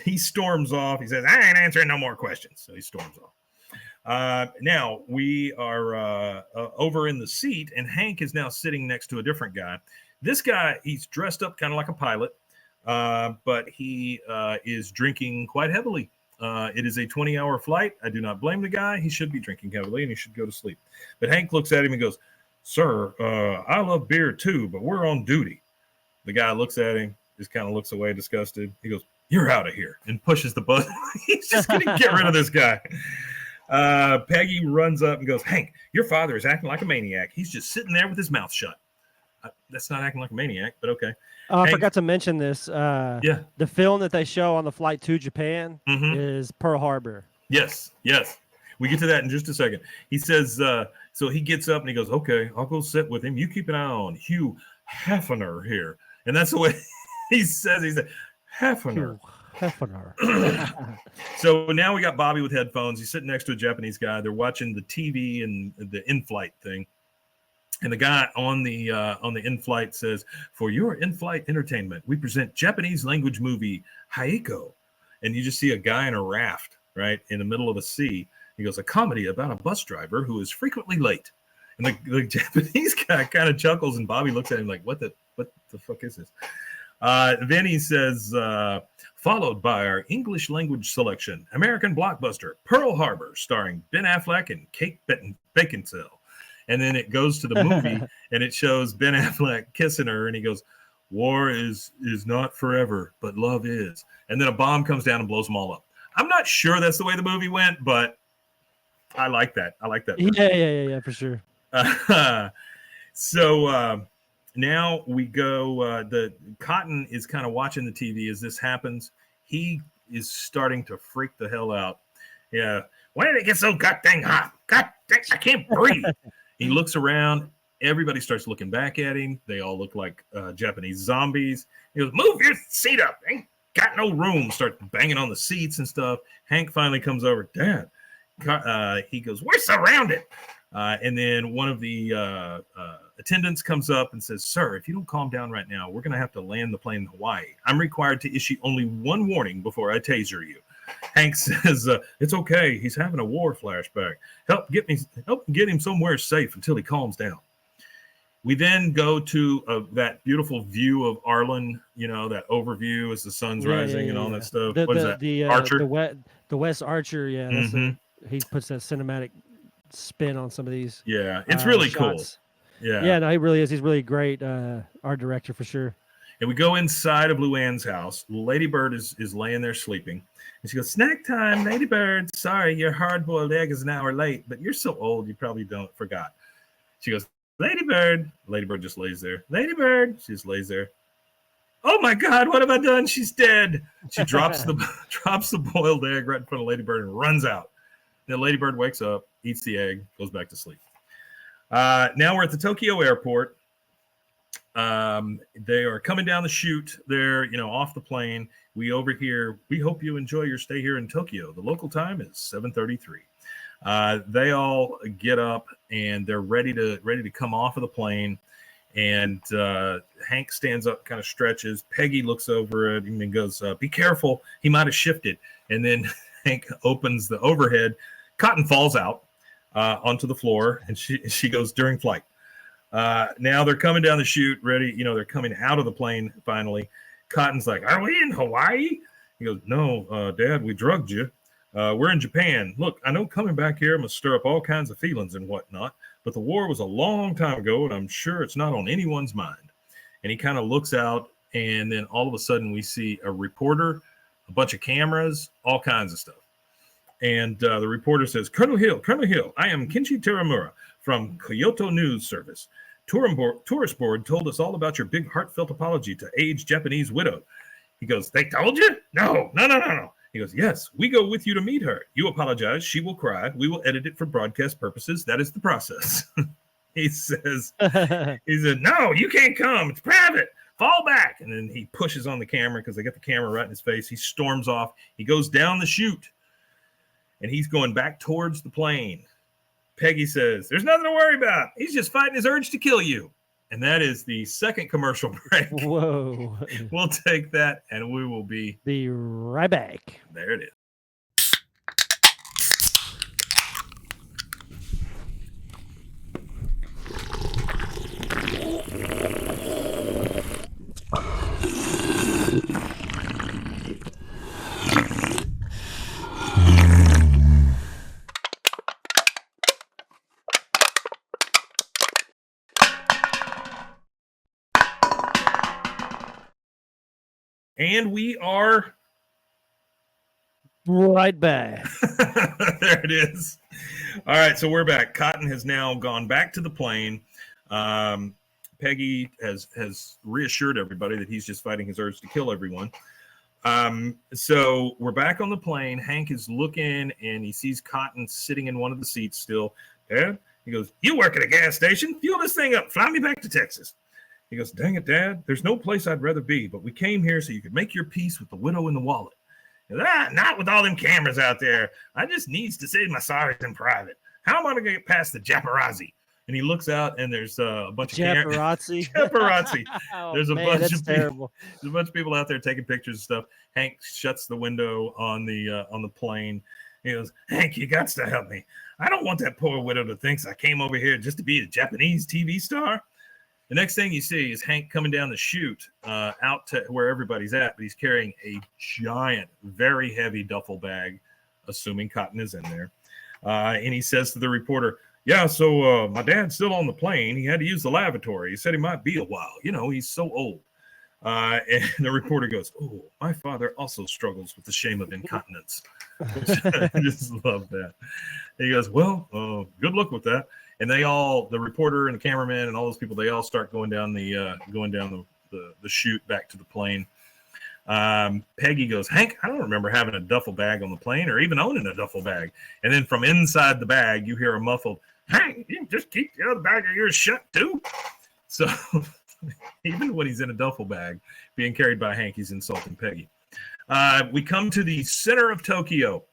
Speaker 3: He storms off. He says, I ain't answering no more questions. So he storms off. Now we are over in the seat, and Hank is now sitting next to a different guy. This guy, he's dressed up kind of like a pilot, but he is drinking quite heavily. It is a 20-hour flight. I do not blame the guy. He should be drinking heavily, and he should go to sleep. But Hank looks at him and goes, sir, I love beer too, but we're on duty. The guy looks at him, just kind of looks away disgusted. He goes, you're out of here, and pushes the button. He's just going to get rid of this guy. Peggy runs up and goes, Hank, your father is acting like a maniac. He's just sitting there with his mouth shut. That's not acting like a maniac, but okay.
Speaker 4: I forgot to mention this. The film that they show on the flight to Japan is Pearl Harbor.
Speaker 3: Yes. We get to that in just a second. He says, so he gets up and he goes, okay, I'll go sit with him. You keep an eye on Hugh Hefner here. And that's the way he says, he said, Hefner. So now we got Bobby with headphones. He's sitting next to a Japanese guy. They're watching the TV and the in-flight thing. And the guy on the in-flight says, for your in-flight entertainment, we present Japanese language movie Haiko. And you just see a guy in a raft, right, in the middle of the sea. He goes, a comedy about a bus driver who is frequently late. And the Japanese guy kind of chuckles, and Bobby looks at him like, what the fuck is this? Then he says, followed by our English language selection, American blockbuster, Pearl Harbor, starring Ben Affleck and Kate Beckinsale. And then it goes to the movie, and it shows Ben Affleck kissing her, and he goes, war is not forever, but love is. And then a bomb comes down and blows them all up. I'm not sure that's the way the movie went, but I like that.
Speaker 4: Yeah, for sure.
Speaker 3: So now we go. The Cotton is kind of watching the TV as this happens. He is starting to freak the hell out. Yeah. Why did it get so goddamn hot? God dang, I can't breathe. He looks around. Everybody starts looking back at him. They all look like Japanese zombies. He goes, move your seat up. Ain't got no room. Start banging on the seats and stuff. Hank finally comes over. Dad. He goes, we're surrounded. And then one of the attendants comes up and says, sir, if you don't calm down right now, we're going to have to land the plane in Hawaii. I'm required to issue only one warning before I taser you. Hank says, it's okay. He's having a war flashback. Help get him somewhere safe until he calms down. We then go to that beautiful view of Arlen, that overview as the sun's rising and all that stuff. What is that? Archer?
Speaker 4: The Wes Archer, yeah. He puts that cinematic spin on some of these.
Speaker 3: Yeah, it's really
Speaker 4: shots.
Speaker 3: Cool. Yeah.
Speaker 4: Yeah, no, he really is. He's really great art director for sure.
Speaker 3: And we go inside of Luann's house. Lady Bird is laying there sleeping. And she goes, snack time, Lady Bird. Sorry, your hard-boiled egg is an hour late, but you're so old you probably forgot. She goes, Lady Bird. Lady Bird just lays there. Lady Bird. She just lays there. Oh my God, what have I done? She's dead. She drops the boiled egg right in front of Lady Bird and runs out. Then Lady Bird wakes up, eats the egg, goes back to sleep. Now we're at the Tokyo airport. They are coming down the chute. They're, off the plane. We overhear, we hope you enjoy your stay here in Tokyo. The local time is 7:33. They all get up and they're ready to come off of the plane. And Hank stands up, kind of stretches. Peggy looks over it and goes, be careful. He might have shifted. And then Hank opens the overhead. Cotton falls out onto the floor, and she goes during flight. Now they're coming down the chute, ready. They're coming out of the plane finally. Cotton's like, are we in Hawaii? He goes, no, Dad, we drugged you. We're in Japan. Look, I know coming back here must stir up all kinds of feelings and whatnot, but the war was a long time ago, and I'm sure it's not on anyone's mind. And he kind of looks out, and then all of a sudden we see a reporter a bunch of cameras, all kinds of stuff. And the reporter says, Colonel Hill, I am Kenshi Teramura from Kyoto News Service. Tourist board told us all about your big heartfelt apology to aged Japanese widow. He goes, they told you? No. He goes, yes, we go with you to meet her. You apologize. She will cry. We will edit it for broadcast purposes. That is the process. He said, no, you can't come. It's private. Fall back. And then he pushes on the camera because they got the camera right in his face. He storms off. He goes down the chute and he's going back towards the plane. Peggy says, there's nothing to worry about. He's just fighting his urge to kill you. And that is the second commercial break.
Speaker 4: Whoa.
Speaker 3: We'll take that and we will be
Speaker 4: right back.
Speaker 3: There it is. And we are
Speaker 4: right back.
Speaker 3: There it is. All right, so we're back. Cotton has now gone back to the plane. Peggy has reassured everybody that he's just fighting his urge to kill everyone. So we're back on the plane. Hank is looking and he sees Cotton sitting in one of the seats still. Dad, he goes, you work at a gas station. Fuel this thing up. Fly me back to Texas. He goes, dang it, Dad, there's no place I'd rather be, but we came here so you could make your peace with the widow in the wallet. Goes, not with all them cameras out there. I just needs to say my sorries in private. How am I going to get past the paparazzi? And he looks out and there's a bunch of
Speaker 4: paparazzi.
Speaker 3: Paparazzi.
Speaker 4: Oh,
Speaker 3: There's a
Speaker 4: man,
Speaker 3: bunch of
Speaker 4: terrible.
Speaker 3: There's a bunch of people out there taking pictures and stuff. Hank shuts the window on the plane. He goes, Hank, you got to help me. I don't want that poor widow to think I came over here just to be a Japanese TV star. The next thing you see is Hank coming down the chute out to where everybody's at, but he's carrying a giant, very heavy duffel bag, assuming Cotton is in there. And he says to the reporter, yeah, so my dad's still on the plane. He had to use the lavatory. He said he might be a while. You know, he's so old. And the reporter goes, oh, my father also struggles with the shame of incontinence. I just love that. He goes, well, good luck with that. And they all, the reporter and the cameraman and all those people, they all start going down the chute back to the plane. Peggy goes, Hank, I don't remember having a duffel bag on the plane or even owning a duffel bag. And then from inside the bag, you hear a muffled, Hank, you just keep the other bag of yours shut too. So even when he's in a duffel bag being carried by Hank, he's insulting Peggy. We come to the center of Tokyo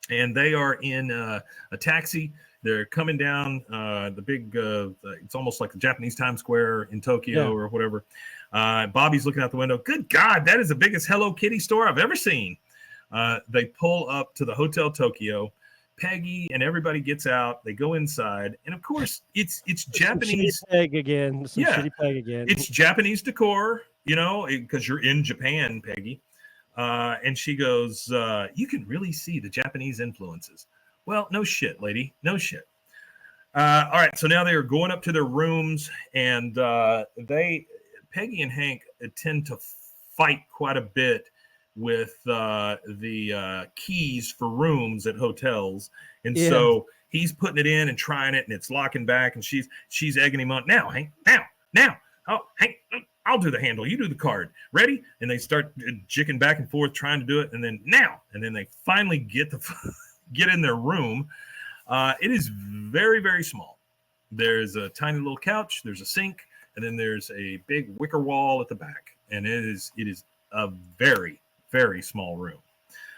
Speaker 3: and they are in a taxi. They're coming down the big, it's almost like the Japanese Times Square in Tokyo or whatever. Bobby's looking out the window. Good God, that is the biggest Hello Kitty store I've ever seen. They pull up to the Hotel Tokyo. Peggy and everybody gets out. They go inside. And, of course, it's Japanese.
Speaker 4: Shitty peg again. Shitty peg again.
Speaker 3: It's Japanese decor, you know, because you're in Japan, Peggy. And she goes, you can really see the Japanese influences. Well, no shit, lady. No shit. All right. So now they are going up to their rooms and Peggy and Hank tend to fight quite a bit with the keys for rooms at hotels. And so he's putting it in and trying it and it's locking back and she's egging him on. Now, Hank, now. Oh, Hank, I'll do the handle. You do the card. Ready? And they start jicking back and forth trying to do it. And then now, and then they finally get in their room. It is very, very small. There's a tiny little couch. There's a sink. And then there's a big wicker wall at the back. And it is a very, very small room.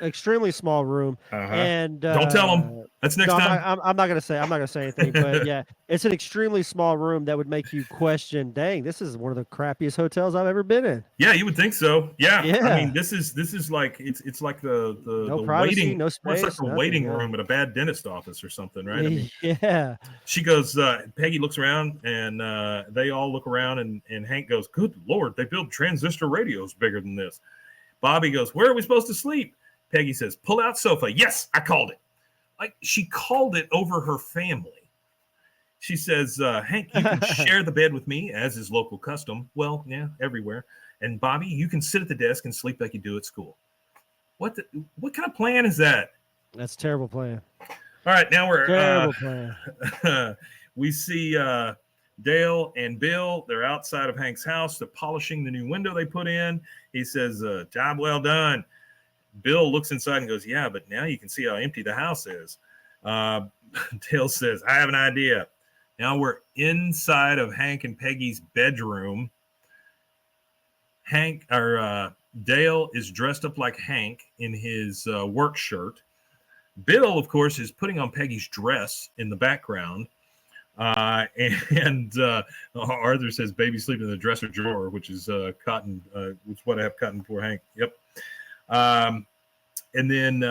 Speaker 4: Extremely small room. And
Speaker 3: don't tell them. That's next time.
Speaker 4: I'm not gonna say anything, but yeah, it's an extremely small room that would make you question, dang, this is one of the crappiest hotels I've ever been in.
Speaker 3: Yeah, you would think so. Yeah. I mean, this is like it's like the
Speaker 4: privacy,
Speaker 3: waiting,
Speaker 4: no space,
Speaker 3: it's like a waiting room at a bad dentist office or something, right? I mean,
Speaker 4: yeah.
Speaker 3: She goes, Peggy looks around and they all look around and Hank goes, good Lord, they build transistor radios bigger than this. Bobby goes, where are we supposed to sleep? Peggy says, pull out sofa. Yes, I called it. Like she called it over her family. She says, Hank, you can share the bed with me as is local custom. Well, yeah, everywhere. And Bobby, you can sit at the desk and sleep like you do at school. What kind of plan is that?
Speaker 4: That's a terrible plan.
Speaker 3: All right, now we're
Speaker 4: Terrible plan.
Speaker 3: we see Dale and Bill. They're outside of Hank's house. They're polishing the new window they put in. He says, "Job well done." Bill looks inside and goes, "Yeah, but now you can see how empty the house is." Dale says, "I have an idea." Now we're inside of Hank and Peggy's bedroom. Dale is dressed up like Hank in his work shirt. Bill, of course, is putting on Peggy's dress in the background. And Arthur says, "Baby sleeping in the dresser drawer," which is cotton. Which is what I have cotton for Hank. Yep. And then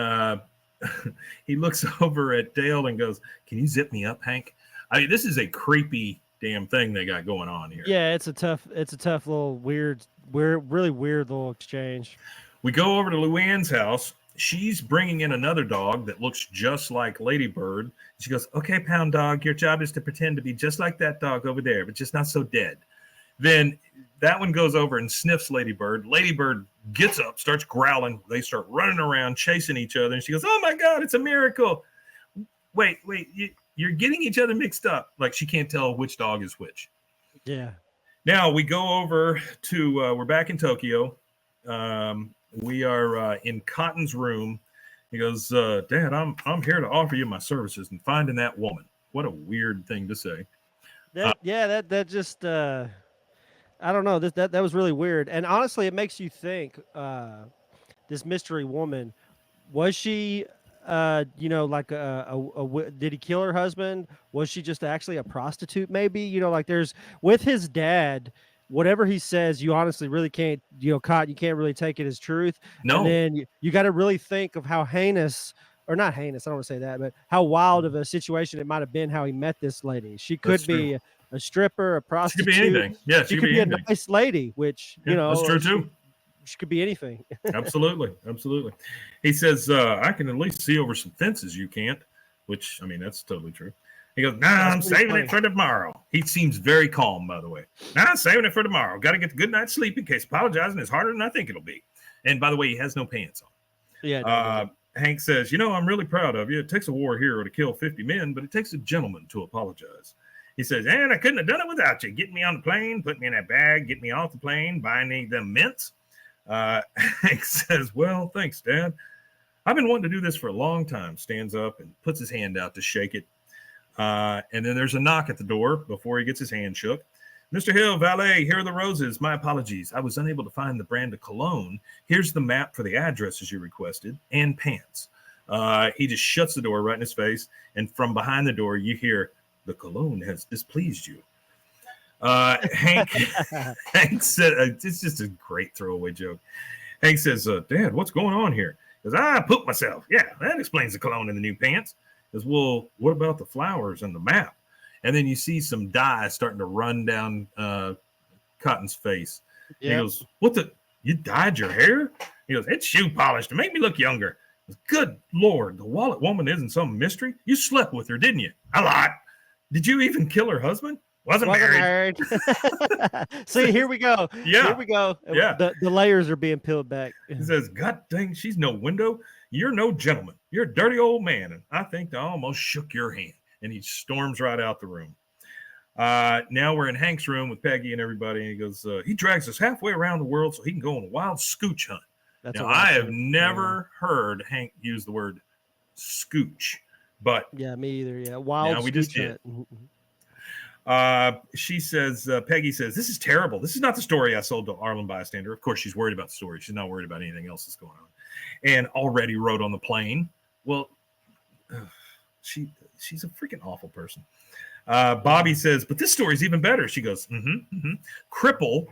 Speaker 3: he looks over at Dale and goes, "Can you zip me up, Hank?" I mean, this is a creepy damn thing they got going on here.
Speaker 4: Yeah, it's a tough little really weird little exchange.
Speaker 3: We go over to Luann's house. She's bringing in another dog that looks just like Ladybird. She goes, "Okay, Pound Dog, your job is to pretend to be just like that dog over there, but just not so dead." Then that one goes over and sniffs Ladybird. Ladybird gets up, starts growling. They start running around, chasing each other. And she goes, "Oh, my God, it's a miracle." Wait, you're getting each other mixed up. Like she can't tell which dog is which.
Speaker 4: Yeah.
Speaker 3: Now we go over to, we're back in Tokyo. We are in Cotton's room. He goes, "Dad, I'm here to offer you my services in finding that woman." What a weird thing to say.
Speaker 4: That just I don't know. That was really weird. And honestly, it makes you think. This mystery woman, was she, like did he kill her husband? Was she just actually a prostitute? Maybe, like there's with his dad. Whatever he says, you honestly really can't, you can't really take it as truth.
Speaker 3: No.
Speaker 4: And then you got to really think of how heinous, or not heinous, I don't want to say that, but how wild of a situation it might have been how he met this lady. She could be a stripper, a prostitute.
Speaker 3: She could be anything. Yeah,
Speaker 4: she could be anything. A nice lady, which,
Speaker 3: that's true too.
Speaker 4: She could be anything.
Speaker 3: Absolutely. He says, "I can at least see over some fences you can't," which, I mean, that's totally true. He goes, "Nah, I'm saving it for tomorrow." He seems very calm, by the way. "Nah, I'm saving it for tomorrow. Got to get the good night's sleep in case apologizing is harder than I think it'll be." And by the way, he has no pants on.
Speaker 4: Yeah.
Speaker 3: Hank says, "I'm really proud of you. It takes a war hero to kill 50 men, but it takes a gentleman to apologize." He says, "And I couldn't have done it without you. Getting me on the plane, putting me in that bag, getting me off the plane, buying me them mints." Hank says, "Well, thanks, Dad. I've been wanting to do this for a long time." Stands up and puts his hand out to shake it. And then there's a knock at the door before he gets his hand shook. "Mr. Hill, valet, here are the roses. My apologies. I was unable to find the brand of cologne. Here's the map for the addresses you requested and pants." He just shuts the door right in his face. And from behind the door, you hear, "The cologne has displeased you." Hank said, it's just a great throwaway joke. Hank says, "Dad, what's going on here?" He goes, "I pooped myself." "Yeah, that explains the cologne in the new pants." He goes, "Well, what about the flowers and the map?" And then you see some dye starting to run down Cotton's face. Yep. He goes, "What you dyed your hair?" He goes, "It's shoe polish to make me look younger." He goes, "Good Lord, the wallet woman isn't some mystery. You slept with her, didn't you?" "A lot." "Did you even kill her husband?" Wasn't married.
Speaker 4: See, here we go.
Speaker 3: Yeah.
Speaker 4: Here we go.
Speaker 3: Yeah.
Speaker 4: The layers are being peeled back.
Speaker 3: He says, "God dang, she's no window. You're no gentleman. You're a dirty old man. And I think I almost shook your hand." And he storms right out the room. Now we're in Hank's room with Peggy and everybody. And he goes, "He drags us halfway around the world so he can go on a wild scooch hunt." Now, I have never heard Hank use the word scooch, but
Speaker 4: yeah, me either. Yeah. Wild.
Speaker 3: Yeah, we just did. She says, Peggy says, "This is terrible. This is not the story I sold to Arlen Bystander." Of course, she's worried about the story. She's not worried about anything else that's going on. And already wrote on the plane. Well, she's a freaking awful person. Bobby says, "But this story's even better." She goes, Cripple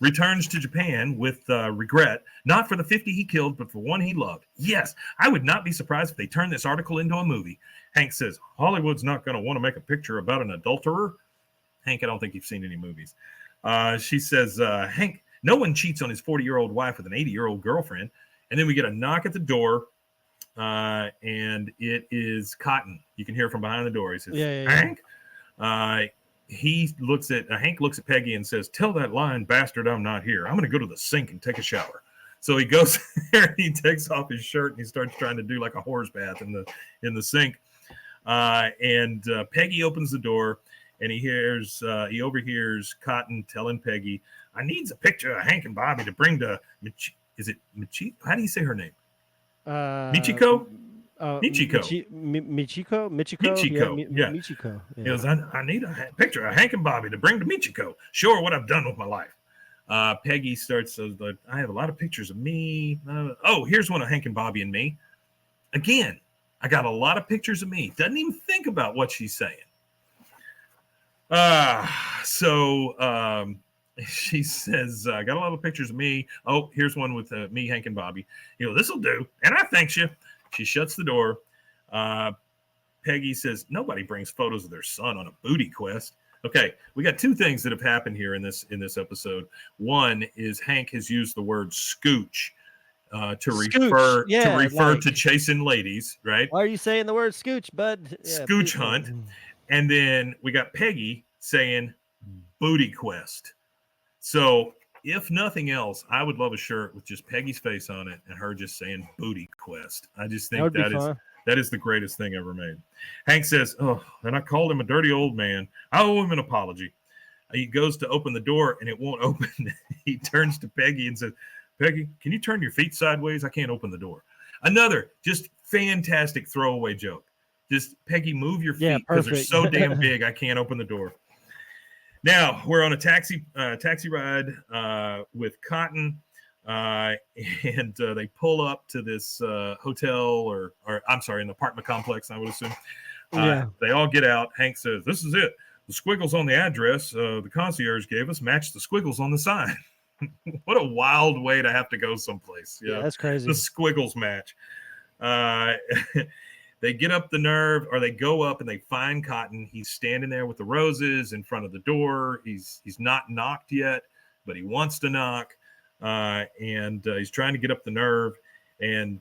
Speaker 3: returns to Japan with regret, not for the 50 he killed, but for one he loved. Yes, I would not be surprised if they turned this article into a movie. Hank says, "Hollywood's not going to want to make a picture about an adulterer." Hank, I don't think you've seen any movies. She says, "Hank, no one cheats on his 40-year-old wife with an 80-year-old girlfriend." And then we get a knock at the door, and it is Cotton. You can hear from behind the door. He says, "Hank?" Hank looks at Peggy and says, "Tell that lying bastard I'm not here. I'm going to go to the sink and take a shower." So he goes there and he takes off his shirt and he starts trying to do like a horse bath in the sink. And Peggy opens the door and he overhears Cotton telling Peggy, "I needs a picture of Hank and Bobby to bring to is it Michiko? How do you say her name? Michiko? Michiko.
Speaker 4: Michiko.
Speaker 3: Yeah.
Speaker 4: Michiko. Yeah.
Speaker 3: He goes, I need a picture of Hank and Bobby to bring to Michiko. Show her what I've done with my life. Peggy starts, I have a lot of pictures of me. Here's one of Hank and Bobby and me. Again, I got a lot of pictures of me. Doesn't even think about what she's saying. She says, I got a lot of pictures of me. Oh, here's one with me, Hank, and Bobby. This'll do. And I thanks you. She shuts the door. Peggy says, nobody brings photos of their son on a booty quest. Okay, we got two things that have happened here in this episode. One is Hank has used the word scooch to refer to chasing ladies, right?
Speaker 4: Why are you saying the word scooch, bud? Yeah,
Speaker 3: scooch hunt. And then we got Peggy saying booty quest. So if nothing else, I would love a shirt with just Peggy's face on it and her just saying booty quest. I just think that is the greatest thing ever made. Hank says, and I called him a dirty old man. I owe him an apology. He goes to open the door and it won't open. He turns to Peggy and says, Peggy, can you turn your feet sideways? I can't open the door. Another just fantastic throwaway joke. Just, Peggy, move your feet because they're so damn big, I can't open the door. Now, we're on a taxi ride with Cotton, and they pull up to this hotel or I'm sorry, an apartment complex, I would assume. They all get out. Hank says, this is it. The squiggles on the address the concierge gave us match the squiggles on the sign. What a wild way to have to go someplace.
Speaker 4: Yeah, that's crazy.
Speaker 3: The squiggles match. They get up the nerve, or they go up and they find Cotton. He's standing there with the roses in front of the door. He's not knocked yet, but he wants to knock. And he's trying to get up the nerve. And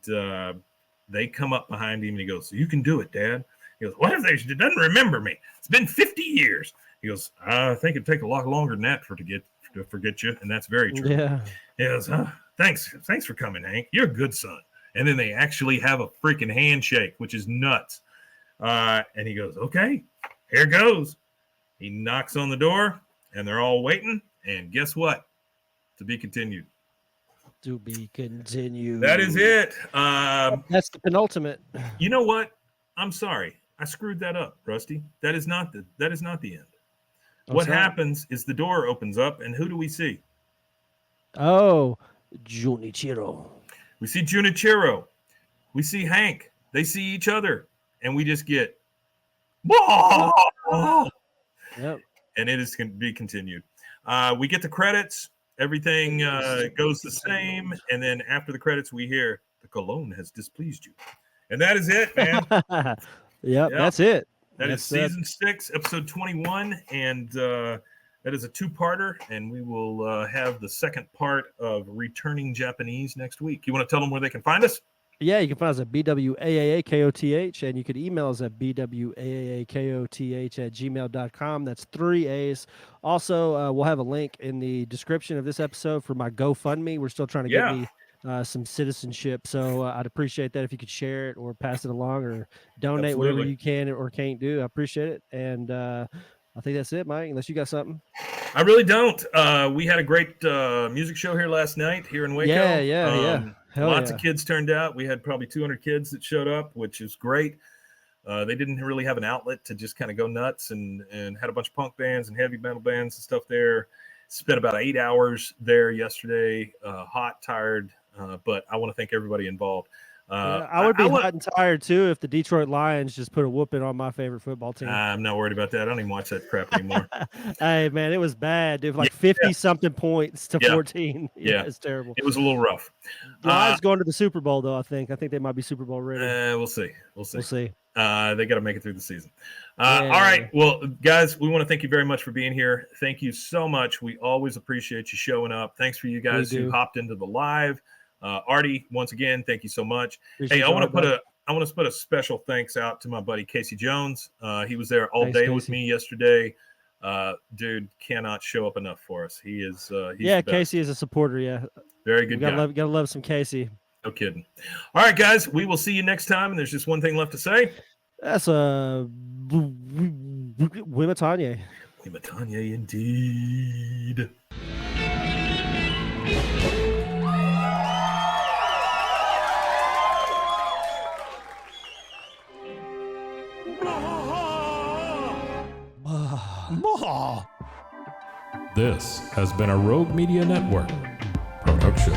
Speaker 3: they come up behind him and he goes, you can do it, Dad. He goes, what if she doesn't remember me? It's been 50 years. He goes, I think it'd take a lot longer than that to forget you. And that's very true.
Speaker 4: Yeah.
Speaker 3: He goes, thanks for coming, Hank. You're a good son. And then they actually have a freaking handshake, which is nuts. And he goes, okay, here goes. He knocks on the door, and they're all waiting. And guess what? To be continued.
Speaker 4: To be continued.
Speaker 3: That is it.
Speaker 4: That's the penultimate.
Speaker 3: You know what? I'm sorry. I screwed that up, Rusty. That is not the end. What happens is the door opens up, and who do we see?
Speaker 4: Oh, Junichiro.
Speaker 3: We see Junichiro. We see Hank. They see each other. And we just get, whoa!
Speaker 4: Yep.
Speaker 3: And it is going to be continued. We get the credits. Everything goes the same. And then after the credits, we hear, the cologne has displeased you. And that is it, man.
Speaker 4: Yep, that's it.
Speaker 3: That is season 6, episode 21. And that is a 2-parter, and we will have the second part of Returning Japanese next week. You want to tell them where they can find us?
Speaker 4: Yeah, you can find us at BWAAKOTH, and you could email us at BWAAKOTH@gmail.com. That's 3 A's. Also, we'll have a link in the description of this episode for my GoFundMe. We're still trying to get me some citizenship, so I'd appreciate that if you could share it or pass it along or donate whatever you can or can't do. I appreciate it, and I think that's it, Mike, unless you got something.
Speaker 3: I really don't. We had a great music show here last night here in Waco.
Speaker 4: Yeah.
Speaker 3: Lots of kids turned out. We had probably 200 kids that showed up, which is great. They didn't really have an outlet to just kind of go nuts and had a bunch of punk bands and heavy metal bands and stuff there. Spent about 8 hours there yesterday, hot, tired, but I want to thank everybody involved.
Speaker 4: I would be hot and tired too if the Detroit Lions just put a whooping on my favorite football team.
Speaker 3: I'm not worried about that. I don't even watch that crap anymore.
Speaker 4: Hey man, it was bad, dude. Like 50 something points to 14. Yeah, it's terrible.
Speaker 3: It was a little rough.
Speaker 4: Lions going to the Super Bowl though. I think they might be Super Bowl ready.
Speaker 3: We'll see. They got to make it through the season. All right. Well, guys, we want to thank you very much for being here. Thank you so much. We always appreciate you showing up. Thanks for you guys who hopped into the live. Artie, once again, thank you so much. Appreciate I want to put a special thanks out to my buddy Casey Jones. He was there all day with me yesterday. Dude cannot show up enough for us. He is. He's
Speaker 4: Yeah,
Speaker 3: the best.
Speaker 4: Casey is a supporter. Yeah,
Speaker 3: Very good guy.
Speaker 4: Gotta love some Casey.
Speaker 3: No kidding. All right, guys. We will see you next time. And there's just one thing left to say.
Speaker 4: That's Wimatanye.
Speaker 3: Wimatanye indeed.
Speaker 1: This has been a Rogue Media Network production.